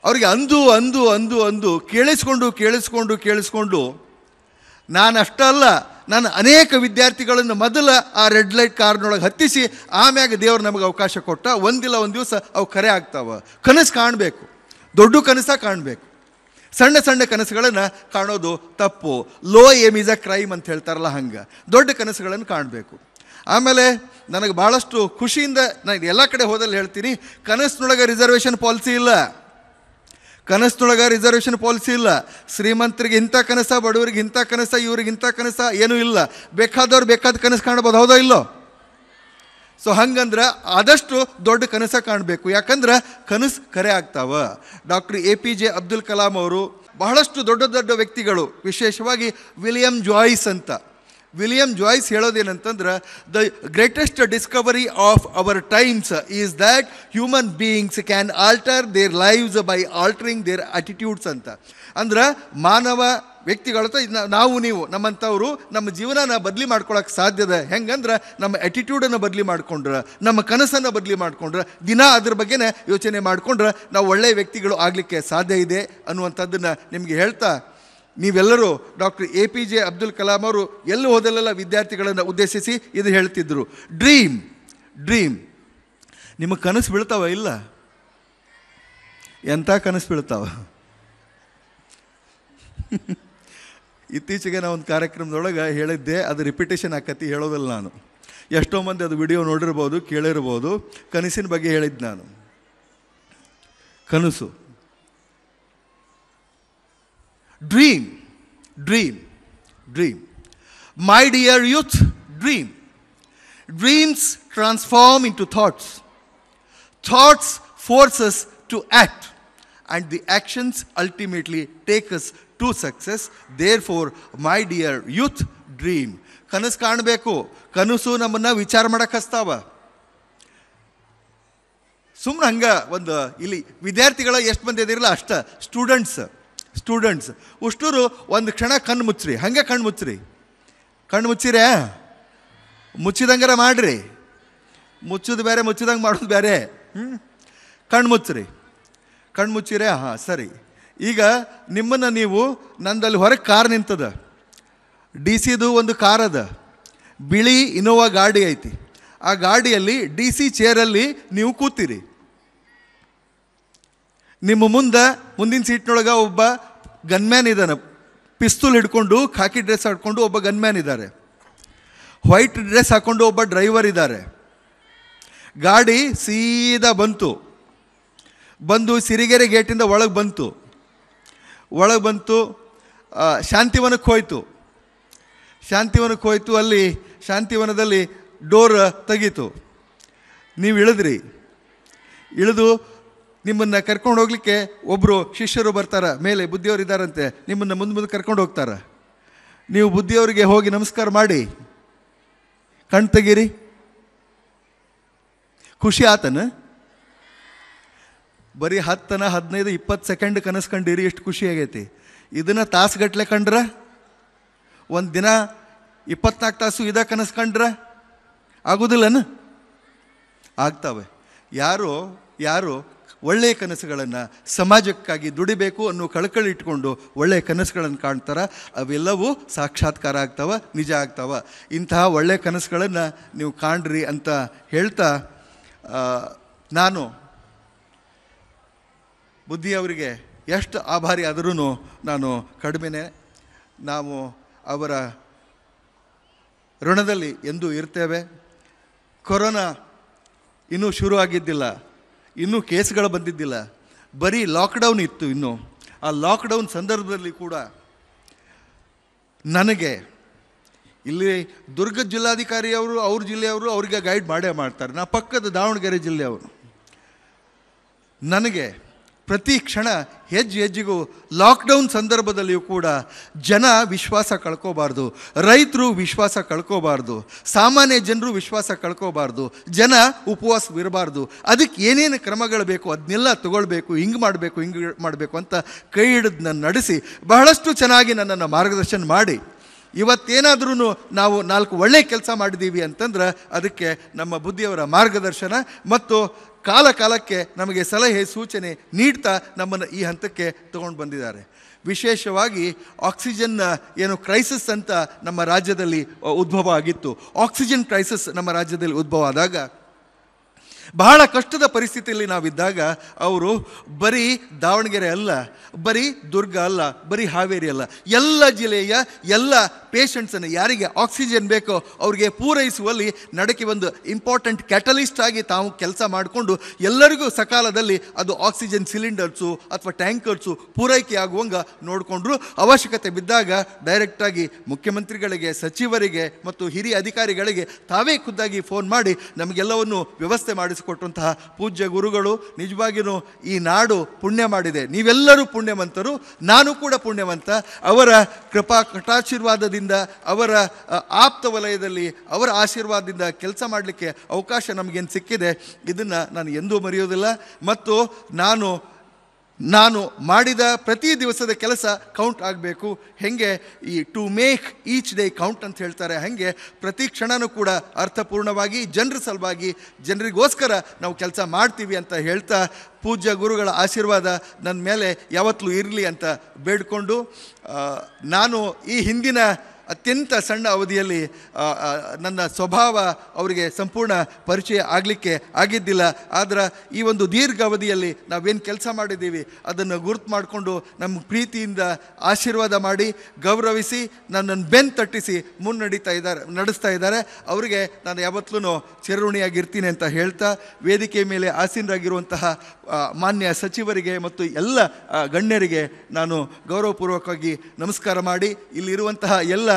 ಅವ್ರಿಗೆ ಅಂದು ಅಂದು ಅಂದು ಅಂದು ಕೇಳಿಸ್ಕೊಂಡು ನಾನು ಅಷ್ಟಲ್ಲ, ನಾನು ಅನೇಕ ವಿದ್ಯಾರ್ಥಿಗಳನ್ನು ಮೊದಲ ಆ ರೆಡ್ ಲೈಟ್ ಕಾರ್ನೊಳಗೆ ಹತ್ತಿಸಿ ಆಮ್ಯಾಗ ದೇವ್ರು ನಮಗೆ ಅವಕಾಶ ಕೊಟ್ಟ. ಒಂದಿಲ್ಲ ಒಂದು ದಿವಸ ಅವು ಖರೆ ಆಗ್ತಾವೆ. ಕನಸು ಕಾಣಬೇಕು, ದೊಡ್ಡ ಕನಸ ಕಾಣಬೇಕು. ಸಣ್ಣ ಸಣ್ಣ ಕನಸುಗಳನ್ನು ಕಾಣೋದು ತಪ್ಪು. Low aim is a crime ಅಂತ ಹೇಳ್ತಾರಲ್ಲ ಹಂಗೆ ದೊಡ್ಡ ಕನಸುಗಳನ್ನು ಕಾಣಬೇಕು. ಆಮೇಲೆ ನನಗೆ ಭಾಳಷ್ಟು ಖುಷಿಯಿಂದ ನಾನು ಎಲ್ಲ ಕಡೆ ಹೋದಲ್ಲಿ ಹೇಳ್ತೀನಿ, ಕನಸಿನೊಳಗೆ ರಿಸರ್ವೇಷನ್ ಪಾಲಿಸಿ ಇಲ್ಲ. ಕನಸಿನೊಳಗೆ ರಿಸರ್ವೇಷನ್ ಪಾಲಿಸಿ ಇಲ್ಲ. ಶ್ರೀಮಂತರಿಗೆ ಇಂಥ ಕನಸ, ಬಡವರಿಗೆ ಇಂಥ ಕನಸ, ಇವ್ರಿಗೆ ಇಂಥ ಕನಸ ಏನೂ ಇಲ್ಲ. ಬೇಕಾದವ್ರು ಬೇಕಾದ ಕನಸು ಕಾಣ್ಬೋದು, ಹೌದೋ ಇಲ್ಲೋ? ಸೊ ಹಂಗಂದ್ರೆ ಆದಷ್ಟು ದೊಡ್ಡ ಕನಸ ಕಾಣಬೇಕು. ಯಾಕಂದ್ರೆ ಕನಸು ಖರೆ ಆಗ್ತಾವ. ಡಾಕ್ಟರ್ APJ ಅಬ್ದುಲ್ ಕಲಾಂ ಅವರು ಬಹಳಷ್ಟು ದೊಡ್ಡ ದೊಡ್ಡ ವ್ಯಕ್ತಿಗಳು, ವಿಶೇಷವಾಗಿ ವಿಲಿಯಂ ಜಾಯ್ಸ್ ಹೇಳೋದೇನಂತಂದ್ರೆ, the greatest discovery of our times is that human beings can alter their lives by altering their attitudes ಅಂತ. ಅಂದ್ರೆ ಮಾನವ ವ್ಯಕ್ತಿಗಳು ನಾವು ನೀವು ನಮ್ಮಂಥವರು ನಮ್ಮ ಜೀವನನ ಬದಲಿ ಮಾಡ್ಕೊಳಕ್ಕೆ ಸಾಧ್ಯದ. ಹೆಂಗಂದ್ರೆ ನಮ್ಮ ಆ್ಯಟಿಟ್ಯೂಡನ್ನು ಬದಲಿ ಮಾಡ್ಕೊಂಡ್ರೆ, ನಮ್ಮ ಕನಸನ್ನು ಬದಲಿ ಮಾಡ್ಕೊಂಡ್ರೆ, ದಿನ ಅದ್ರ ಬಗ್ಗೆನೇ ಯೋಚನೆ ಮಾಡಿಕೊಂಡ್ರೆ ನಾವು ಒಳ್ಳೆಯ ವ್ಯಕ್ತಿಗಳು ಆಗಲಿಕ್ಕೆ ಸಾಧ್ಯ ಇದೆ ಅನ್ನುವಂಥದ್ದನ್ನು ನಿಮಗೆ ಹೇಳ್ತಾ, ನೀವೆಲ್ಲರೂ ಡಾಕ್ಟರ್ APJ ಅಬ್ದುಲ್ ಕಲಾಂ ಅವರು ಎಲ್ಲೂ ಹೋದಲ್ಲೆಲ್ಲ ವಿದ್ಯಾರ್ಥಿಗಳನ್ನು ಉದ್ದೇಶಿಸಿ ಇದು ಹೇಳ್ತಿದ್ರು, ಡ್ರೀಮ್. ನಿಮಗೆ ಕನಸು ಬೀಳ್ತಾವ ಇಲ್ಲ? ಎಂಥ ಕನಸು ಬೀಳ್ತಾವ? ಇತ್ತೀಚೆಗೆ ನಾನು ಒಂದು ಕಾರ್ಯಕ್ರಮದೊಳಗೆ ಹೇಳಿದ್ದೆ, ಅದು ರಿಪಿಟೇಷನ್ ಆಕತಿ, ಹೇಳೋದಲ್ಲ ನಾನು. ಎಷ್ಟೋ ಮಂದಿ ಅದು ವಿಡಿಯೋ ನೋಡಿರ್ಬೋದು, ಕೇಳಿರ್ಬೋದು. ಕನಸಿನ ಬಗ್ಗೆ ಹೇಳಿದ್ದು ನಾನು. ಕನಸು, dream. My dear youth, dream. Dreams transform into thoughts. Thoughts force us to act, and the actions ultimately take us to success. Therefore, my dear youth, dream. ಕನಸು ಕಾಣಬೇಕು. ಕನಸು ನಮ್ಮನ್ನು ವಿಚಾರ ಮಾಡಕ್ಕೆ ಹಚ್ತಾವ. ಸುಮ್ಮನೆ ಹಂಗೆ ಒಂದು ಇಲ್ಲಿ ವಿದ್ಯಾರ್ಥಿಗಳ ಎಷ್ಟು ಮಂದಿ ಇದಿರಲ್ಲ ಅಷ್ಟ, ಸ್ಟೂಡೆಂಟ್ಸ್ ಅಷ್ಟೂರು ಒಂದು ಕ್ಷಣ ಕಣ್ಣು ಮುಚ್ಚ್ರಿ, ಹಾಗೆ ಕಣ್ಣು ಮುಚ್ಚಿರೇ, ಮುಚ್ಚಿದಂಗಾರ ಮಾಡಿರಿ. ಮುಚ್ಚೋದು ಬೇರೆ, ಮುಚ್ಚಿದಂಗೆ ಮಾಡೋದು ಬೇರೆ. ಕಣ್ಮುಚ್ಚ್ರಿ, ಕಣ್ಮುಚ್ಚಿರೇ? ಹಾಂ, ಸರಿ. ಈಗ ನಿಮ್ಮನ್ನು ನೀವು, ನಂದಲ್ಲಿ ಹೊರಗೆ ಕಾರ್ ನಿಂತದ, DC ಒಂದು ಕಾರ್ ಅದ, ಬಿಳಿ ಇನೋವಾ ಗಾಡಿ ಐತಿ. ಆ ಗಾಡಿಯಲ್ಲಿ DC ಚೇರಲ್ಲಿ ನೀವು ಕೂತೀರಿ. ನಿಮ್ಮ ಮುಂದಿನ ಸೀಟ್ನೊಳಗೆ ಒಬ್ಬ ಗನ್ಮ್ಯಾನ್ ಇದ್ದಾನೆ, ಪಿಸ್ತೂಲ್ ಹಿಡ್ಕೊಂಡು, ಖಾಕಿ ಡ್ರೆಸ್ ಹಾಕ್ಕೊಂಡು ಒಬ್ಬ ಗನ್ಮ್ಯಾನ್ ಇದ್ದಾರೆ. ವೈಟ್ ಡ್ರೆಸ್ ಹಾಕ್ಕೊಂಡು ಒಬ್ಬ ಡ್ರೈವರ್ ಇದ್ದಾರೆ. ಗಾಡಿ ಸೀದಾ ಬಂದು ಸಿರಿಗೆರೆ ಗೇಟಿಂದ ಒಳಗೆ ಬಂತು. ಶಾಂತಿವನಕ್ಕೆ ಹೋಯ್ತು. ಅಲ್ಲಿ ಶಾಂತಿವನದಲ್ಲಿ ಡೋರ್ ತೆಗೀತು. ನೀವು ಇಳಿದು ನಿಮ್ಮನ್ನು ಕರ್ಕೊಂಡು ಹೋಗ್ಲಿಕ್ಕೆ ಒಬ್ಬರು ಶಿಷ್ಯರು ಬರ್ತಾರೆ, ಮೇಲೆ ಬುದ್ಧಿಯವರು ಇದ್ದಾರಂತೆ, ನಿಮ್ಮನ್ನು ಮುಂದೆ ಕರ್ಕೊಂಡು ಹೋಗ್ತಾರೆ. ನೀವು ಬುದ್ಧಿಯವರಿಗೆ ಹೋಗಿ ನಮಸ್ಕಾರ ಮಾಡಿ ಕಣ್ ತೆಗೀರಿ. ಖುಷಿ ಆತನ? ಬರೀ 10, 15, 20 ಸೆಕೆಂಡ್ ಕನಸ್ಕೊಂಡಿರಿ, ಎಷ್ಟು ಖುಷಿ ಆಗೈತಿ. ಇದನ್ನು ತಾಸುಗಟ್ಟಲೆ ಕಂಡ್ರ, ಒಂದು ದಿನ 24 ತಾಸು ಇದ ಕನಸ್ಕೊಂಡ್ರ ಆಗೋದಿಲ್ಲನ? ಆಗ್ತವೆ. ಯಾರು ಒಳ್ಳೆಯ ಕನಸುಗಳನ್ನು, ಸಮಾಜಕ್ಕಾಗಿ ದುಡಿಬೇಕು ಅನ್ನೋ ಕಳಕಳಿ ಇಟ್ಕೊಂಡು ಒಳ್ಳೆಯ ಕನಸುಗಳನ್ನು ಕಾಣ್ತಾರ, ಅವೆಲ್ಲವೂ ಸಾಕ್ಷಾತ್ಕಾರ ಆಗ್ತಾವ, ನಿಜ ಆಗ್ತಾವ. ಇಂತಹ ಒಳ್ಳೆಯ ಕನಸುಗಳನ್ನು ನೀವು ಕಾಣ್ರಿ ಅಂತ ಹೇಳ್ತಾ, ನಾನು ಬುದ್ಧಿಯವರಿಗೆ ಎಷ್ಟು ಆಭಾರಿ ಆದರೂ ನಾನು ಕಡಿಮೆನೇ. ನಾವು ಅವರ ಋಣದಲ್ಲಿ ಎಂದೂ ಇರ್ತೇವೆ. ಕೊರೋನಾ ಇನ್ನೂ ಶುರು ಆಗಿದ್ದಿಲ್ಲ, ಇನ್ನೂ ಕೇಸ್ಗಳು ಬಂದಿದ್ದಿಲ್ಲ, ಬರೀ ಲಾಕ್ಡೌನ್ ಇತ್ತು. ಇನ್ನು ಆ ಲಾಕ್ಡೌನ್ ಸಂದರ್ಭದಲ್ಲಿ ಕೂಡ ನನಗೆ ಇಲ್ಲಿ ದುರ್ಗ ಜಿಲ್ಲಾಧಿಕಾರಿಯವರು, ಅವ್ರ ಜಿಲ್ಲೆಯವರು ಅವ್ರಿಗೆ ಗೈಡ್ ಮಾಡೇ ಮಾಡ್ತಾರೆ. ನಾ ಪಕ್ಕದ ದಾವಣಗೆರೆ ಜಿಲ್ಲೆಯವರು. ನನಗೆ ಪ್ರತಿ ಕ್ಷಣ ಹೆಜ್ಜೆಗೂ ಲಾಕ್ಡೌನ್ ಸಂದರ್ಭದಲ್ಲಿಯೂ ಕೂಡ ಜನ ವಿಶ್ವಾಸ ಕಳ್ಕೋಬಾರ್ದು, ರೈತರು ವಿಶ್ವಾಸ ಕಳ್ಕೋಬಾರ್ದು, ಸಾಮಾನ್ಯ ಜನರು ವಿಶ್ವಾಸ ಕಳ್ಕೋಬಾರ್ದು, ಜನ ಉಪವಾಸವಿರಬಾರ್ದು. ಅದಕ್ಕೆ ಏನೇನು ಕ್ರಮಗಳು ಬೇಕು ಅದನ್ನೆಲ್ಲ ತಗೊಳ್ಬೇಕು, ಹಿಂಗೆ ಮಾಡಬೇಕು ಅಂತ ಕೈ ಹಿಡಿದು ನನ್ನ ನಡೆಸಿ ಬಹಳಷ್ಟು ಚೆನ್ನಾಗಿ ನನ್ನನ್ನು ಮಾರ್ಗದರ್ಶನ ಮಾಡಿ, ಇವತ್ತೇನಾದ್ರೂ ನಾವು 4 ಒಳ್ಳೆಯ ಕೆಲಸ ಮಾಡಿದ್ದೀವಿ ಅಂತಂದ್ರೆ ಅದಕ್ಕೆ ನಮ್ಮ ಬುದ್ಧಿಯವರ ಮಾರ್ಗದರ್ಶನ ಮತ್ತು ಕಾಲಕ್ಕೆ ನಮಗೆ ಸಲಹೆ ಸೂಚನೆ ನೀಡ್ತಾ ನಮ್ಮನ್ನು ಈ ಹಂತಕ್ಕೆ ತಗೊಂಡು ಬಂದಿದ್ದಾರೆ. ವಿಶೇಷವಾಗಿ ಆಕ್ಸಿಜನ್ ಕ್ರೈಸಿಸ್ ಅಂತ ನಮ್ಮ ರಾಜ್ಯದಲ್ಲಿ ಉದ್ಭವ ಆಗಿತ್ತು. ಆಕ್ಸಿಜನ್ ಕ್ರೈಸಿಸ್ ನಮ್ಮ ರಾಜ್ಯದಲ್ಲಿ ಉದ್ಭವ ಆದಾಗ, ಬಹಳ ಕಷ್ಟದ ಪರಿಸ್ಥಿತಿಯಲ್ಲಿ ನಾವಿದ್ದಾಗ ಅವರು ಬರೀ ದಾವಣಗೆರೆ ಅಲ್ಲ, ಬರೀ ದುರ್ಗ ಅಲ್ಲ, ಬರೀ ಹಾವೇರಿ ಅಲ್ಲ, ಎಲ್ಲ ಜಿಲ್ಲೆಯ ಎಲ್ಲ ಪೇಷಂಟ್ಸನ್ನು ಯಾರಿಗೆ ಆಕ್ಸಿಜನ್ ಬೇಕೋ ಅವ್ರಿಗೆ ಪೂರೈಸುವಲ್ಲಿ ನಡಕ್ಕೆ ಒಂದು ಇಂಪಾರ್ಟೆಂಟ್ ಕ್ಯಾಟಲಿಸ್ಟ್ ಆಗಿ ತಾವು ಕೆಲಸ ಮಾಡಿಕೊಂಡು ಎಲ್ಲರಿಗೂ ಸಕಾಲದಲ್ಲಿ ಅದು ಆಕ್ಸಿಜನ್ ಸಿಲಿಂಡರ್ಸು ಅಥವಾ ಟ್ಯಾಂಕರ್ಸು ಪೂರೈಕೆ ಆಗುವಂಗೆ ನೋಡಿಕೊಂಡ್ರು. ಅವಶ್ಯಕತೆ ಬಿದ್ದಾಗ ಡೈರೆಕ್ಟಾಗಿ ಮುಖ್ಯಮಂತ್ರಿಗಳಿಗೆ, ಸಚಿವರಿಗೆ ಮತ್ತು ಹಿರಿಯ ಅಧಿಕಾರಿಗಳಿಗೆ ತಾವೇ ಖುದ್ದಾಗಿ ಫೋನ್ ಮಾಡಿ ನಮಗೆಲ್ಲವನ್ನು ವ್ಯವಸ್ಥೆ ಮಾಡಿಸಿಕೊಟ್ಟಂತಹ ಪೂಜ್ಯ ಗುರುಗಳು. ನಿಜವಾಗಿಯೂ ಈ ನಾಡು ಪುಣ್ಯ ಮಾಡಿದೆ. ನೀವೆಲ್ಲರೂ ಪುಣ್ಯವಂತರು, ನಾನು ಕೂಡ ಪುಣ್ಯವಂತ. ಅವರ ಕೃಪಾ ಕಟಾಶೀರ್ವಾದದಿಂದ, ಅವರ ಆಪ್ತ ವಲಯದಲ್ಲಿ ಅವರ ಆಶೀರ್ವಾದದಿಂದ ಕೆಲಸ ಮಾಡಲಿಕ್ಕೆ ಅವಕಾಶ ನಮಗೇನು ಸಿಕ್ಕಿದೆ, ಇದನ್ನು ನಾನು ಎಂದೂ ಮರೆಯೋದಿಲ್ಲ. ಮತ್ತು ನಾನು ಮಾಡಿದ ಪ್ರತಿ ದಿವಸದ ಕೆಲಸ ಕೌಂಟ್ ಆಗಬೇಕು. ಹೆಂಗೆ ಈ to make each day count ಅಂತ ಹೇಳ್ತಾರೆ, ಹಾಗೆ ಪ್ರತಿ ಕ್ಷಣನೂ ಕೂಡ ಅರ್ಥಪೂರ್ಣವಾಗಿ ಜನರ ಸಲುವಾಗಿ, ಜನರಿಗೋಸ್ಕರ ನಾವು ಕೆಲಸ ಮಾಡ್ತೀವಿ ಅಂತ ಹೇಳ್ತಾ, ಪೂಜ್ಯ ಗುರುಗಳ ಆಶೀರ್ವಾದ ನನ್ನ ಮೇಲೆ ಯಾವತ್ತೂ ಇರಲಿ ಅಂತ ಬೇಡ್ಕೊಂಡು, ನಾನು ಈ ಹಿಂದಿನ ಅತ್ಯಂತ ಸಣ್ಣ ಅವಧಿಯಲ್ಲಿ ನನ್ನ ಸ್ವಭಾವ ಅವರಿಗೆ ಸಂಪೂರ್ಣ ಪರಿಚಯ ಆಗಲಿಕ್ಕೆ ಆಗಿದ್ದಿಲ್ಲ. ಆದರೆ ಈ ಒಂದು ದೀರ್ಘ ಅವಧಿಯಲ್ಲಿ ನಾವೇನು ಕೆಲಸ ಮಾಡಿದ್ದೀವಿ ಅದನ್ನು ಗುರುತು ಮಾಡಿಕೊಂಡು ನಮ್ಮ ಪ್ರೀತಿಯಿಂದ ಆಶೀರ್ವಾದ ಮಾಡಿ, ಗೌರವಿಸಿ, ನನ್ನನ್ನು ಬೆನ್ನು ತಟ್ಟಿಸಿ ನಡೆಸ್ತಾ ಇದ್ದಾರೆ. ಅವರಿಗೆ ನಾನು ಯಾವತ್ತೂ ಚಿರಋಣಿಯಾಗಿರ್ತೀನಿ ಅಂತ ಹೇಳ್ತಾ, ವೇದಿಕೆ ಮೇಲೆ ಆಸೀನರಾಗಿರುವಂತಹ ಮಾನ್ಯ ಸಚಿವರಿಗೆ ಮತ್ತು ಎಲ್ಲ ಗಣ್ಯರಿಗೆ ನಾನು ಗೌರವಪೂರ್ವಕವಾಗಿ ನಮಸ್ಕಾರ ಮಾಡಿ, ಇಲ್ಲಿರುವಂತಹ ಎಲ್ಲ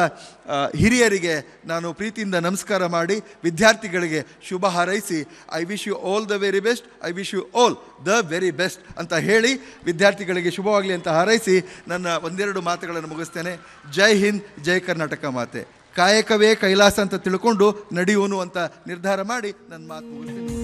ಹಿರಿಯರಿಗೆ ನಾನು ಪ್ರೀತಿಯಿಂದ ನಮಸ್ಕಾರ ಮಾಡಿ, ವಿದ್ಯಾರ್ಥಿಗಳಿಗೆ ಶುಭ ಹಾರೈಸಿ, I wish you all the very best, I wish you all the very best ಅಂತ ಹೇಳಿ ವಿದ್ಯಾರ್ಥಿಗಳಿಗೆ ಶುಭವಾಗಲಿ ಅಂತ ಹಾರೈಸಿ ನನ್ನ ಒಂದೆರಡು ಮಾತುಗಳನ್ನು ಮುಗಿಸ್ತೇನೆ. ಜೈ ಹಿಂದ್, ಜೈ ಕರ್ನಾಟಕ ಮಾತೆ. ಕಾಯಕವೇ ಕೈಲಾಸ ಅಂತ ತಿಳ್ಕೊಂಡು ನಡೆಯೋನು ಅಂತ ನಿರ್ಧಾರ ಮಾಡಿ ನನ್ನ ಮಾತು ಮುಗಿಸ್ತೇನೆ.